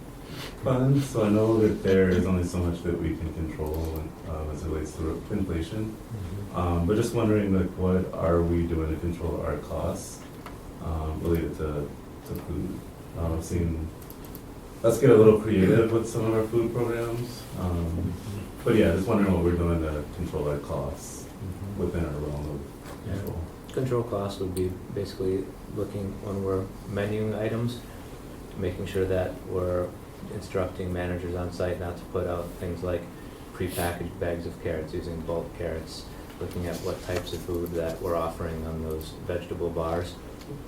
fund. So I know that there is only so much that we can control as it relates to inflation. But just wondering, like, what are we doing to control our costs related to food? I've seen us get a little creative with some of our food programs. But yeah, just wondering what we're doing to control our costs within our realm of control. Control costs would be basically looking when we're menuing items, making sure that we're instructing managers on site not to put out things like prepackaged bags of carrots, using bulk carrots, looking at what types of food that we're offering on those vegetable bars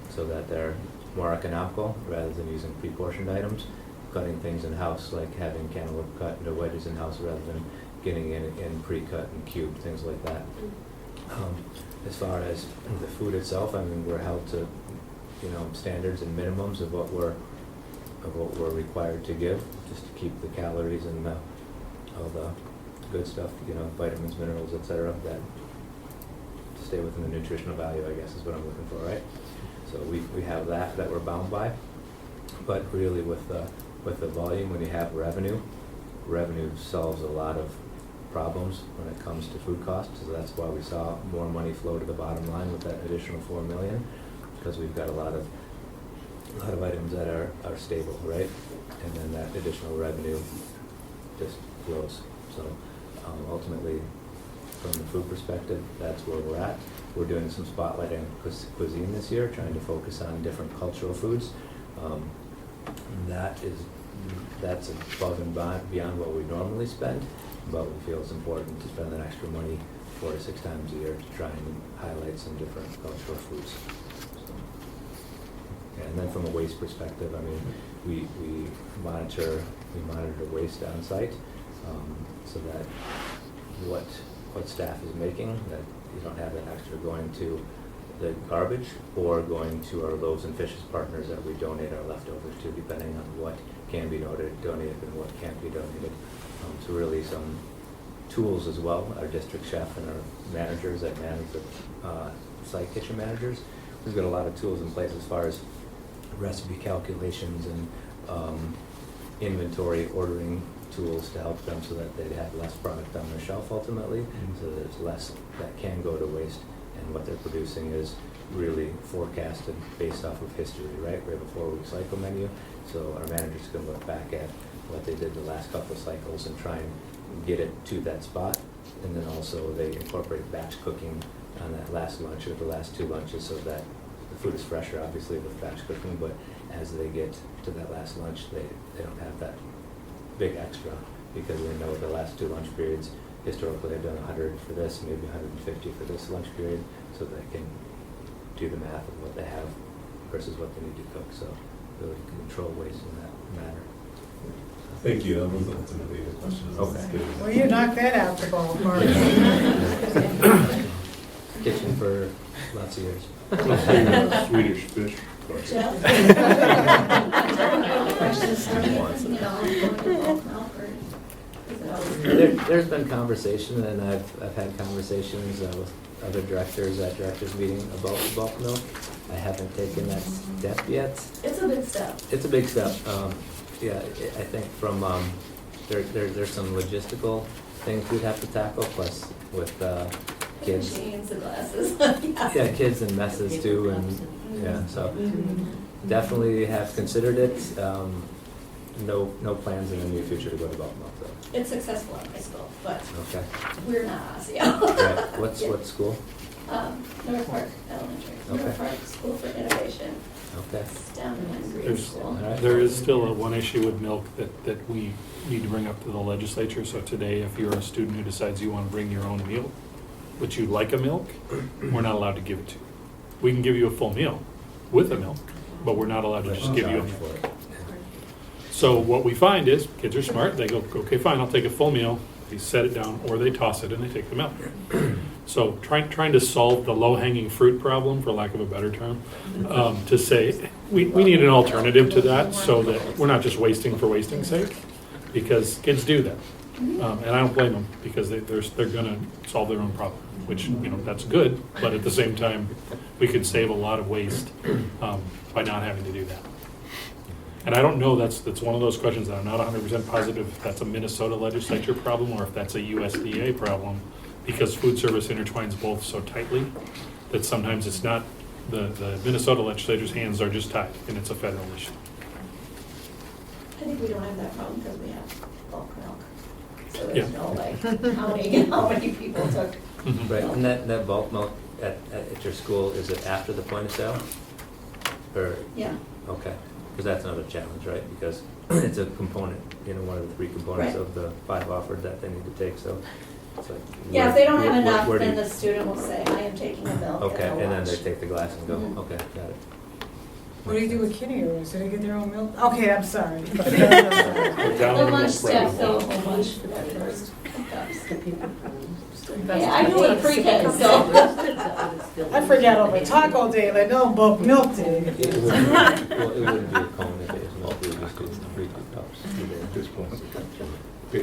so that they're more economical rather than using pre-portioned items, cutting things in-house, like having cantaloupe cut into wedges in-house rather than getting it in pre-cut and cubed, things like that. As far as the food itself, I mean, we're held to, standards and minimums of what we're required to give, just to keep the calories and all the good stuff, vitamins, minerals, etc., that stay within the nutritional value, I guess is what I'm looking for, right? So we have that we're bound by. But really with the volume, when you have revenue solves a lot of problems when it comes to food costs. So that's why we saw more money flow to the bottom line with that additional 4 million, because we've got a lot of items that are stable, right? And then that additional revenue just flows. So ultimately, from the food perspective, that's where we're at. We're doing some spotlighting cuisine this year, trying to focus on different cultural foods. That's above and beyond what we normally spend, but we feel it's important to spend that extra money 4 to 6 times a year to try and highlight some different cultural foods. So, yeah, and then from a waste perspective, I mean, we monitor waste on site, so that what staff is making, that you don't have that extra going to the garbage or going to our loaves and fishes partners that we donate our leftovers to, depending on what can be donated and what can't be donated. So really some tools as well. Our district chef and our managers that manage the site kitchen managers, we've got a lot of tools in place as far as recipe calculations and inventory ordering tools to help them so that they have less product on their shelf ultimately, so there's less that can go to waste, and what they're producing is really forecasted based off of history, right? We have a 4-week cycle menu, so our managers can look back at what they did the last couple of cycles and try and get it to that spot, and then also they incorporate batch cooking on that last lunch or the last 2 lunches so that the food is fresher, obviously, with batch cooking, but as they get to that last lunch, they don't have that big extra, because we know the last 2 lunch periods historically have done 100 for this, maybe 150 for this lunch period, so they can do the math of what they have versus what they need to cook. So really control waste in that matter. Thank you. That was ultimately the question. Okay. Well, you knocked that out the ballpark. Kitchen for lots of years. Swedish fish. There's been conversation, and I've had conversations with other directors at directors meeting about bulk milk. I haven't taken that step yet. It's a big step. It's a big step. Yeah, I think from there's some logistical things we'd have to tackle, plus with kids. Machines and glasses. Yeah, kids and messes too, and yeah, so definitely have considered it. No plans in the near future to go to bulk milk though. It's successful at my school, but Okay. we're not Osseo. Right. What school? North Park Elementary. Okay. North Park School for Innovation. Okay. It's down in Green There's, School. there is still one issue with milk that we need to bring up to the legislature. So today, if you're a student who decides you want to bring your own meal, but you like a milk, we're not allowed to give it to you. We can give you a full meal with a milk, but we're not allowed to just give you a milk. So what we find is, kids are smart, they go, okay, fine, I'll take a full meal, they set it down, or they toss it and they take the milk. So trying to solve the low-hanging fruit problem, for lack of a better term, to say, we need an alternative to that so that we're not just wasting for wasting's sake, because kids do that. And I don't blame them, because they're gonna solve their own problem, which, that's good, but at the same time, we could save a lot of waste by not having to do that. And I don't know, that's one of those questions that I'm not 100% positive if that's a Minnesota legislature problem or if that's a USDA problem, because food service intertwines both so tightly that sometimes it's not, the Minnesota legislature's hands are just tied, and it's a federal issue. I think we don't have that problem because we have bulk milk. So Yeah. there's no like counting how many people took. Right, and that bulk milk at your school, is it after the point of sale? Or? Yeah. Okay, because that's another challenge, right? Because it's a component, one of the 3 components Right. of the 5 offered that they need to take, so. It's like, Yeah, if they don't have enough, where do then you- the student will say, I am taking the milk. Okay, I'll and then they watch. take the glass and go, Mhm. okay, got it. What do you do with kindergartens? Do they get their own milk? Okay, I'm sorry. The lunch staff fill a whole bunch for their first cups. Yeah, I do it pre-K, so. I forget over Taco Day, like, no, bulk milk day. Well, it wouldn't be a cone if it was milk, we would just do 3 cups.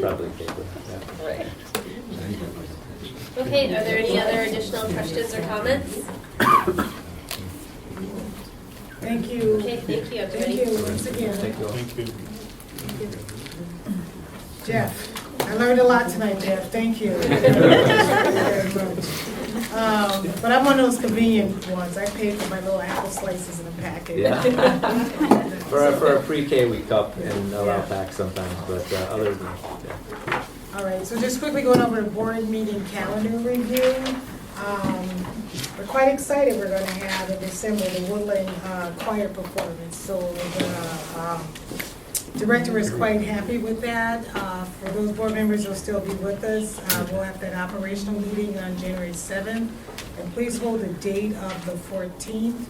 Probably paper, yeah. Right. Okay, are there any other additional questions or comments? Thank you. Okay, thank you, Thank everybody. you once again. Thank you all. Thank you. Jeff, I learned a lot tonight, Jeff. Thank you. But I'm one of those convenient ones. I paid for my little apple slices in a packet. Yeah. For a pre-K, we cup and allow packs sometimes, but other than, yeah. All right, so just quickly going over the board meeting calendar review. We're quite excited. We're going to have in December the Woodland choir performance. So the director is quite happy with that. For those board members who will still be with us, we'll have that operational meeting on January 7th. And please hold the date of the 14th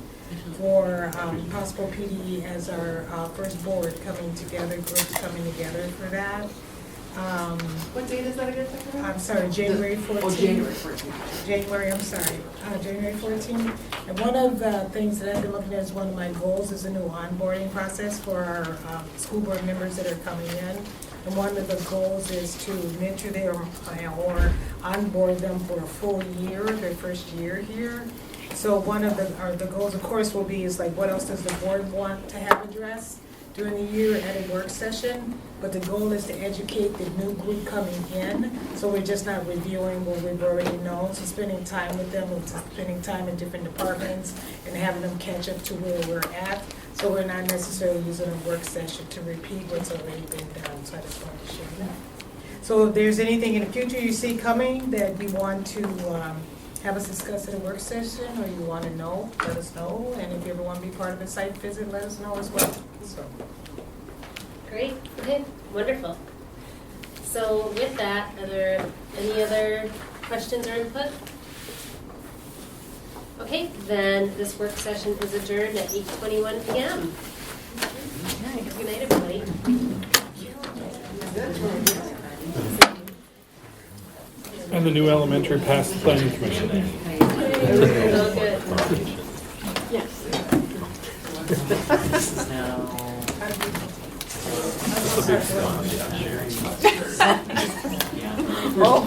for possible PDE as our first board coming together, groups coming together for that. What date is that again? I'm sorry, January 14th. Oh, January 14th. January 14th. And one of the things that I've been looking at as one of my goals is a new onboarding process for our school board members that are coming in. And one of the goals is to mentor them or onboard them for a full year, their first year here. So one of the goals, of course, will be is like, what else does the board want to have addressed during the year at a work session? But the goal is to educate the new group coming in. So we're just not reviewing what we've already known. So spending time with them, spending time in different departments and having them catch up to where we're at. So we're not necessarily using a work session to repeat what's already been done. So I just wanted to share that. So if there's anything in the future you see coming that you want to have us discuss at a work session or you want to know, let us know. And if you ever want to be part of a site visit, let us know as well. So. Great, okay, wonderful. So with that, are there any other questions or input? Okay, then this work session is adjourned at 8:21 p.m. Good night, everybody. And the new elementary passed the planning commission. Oh, good. Yes. Now. It's a big one. Oh,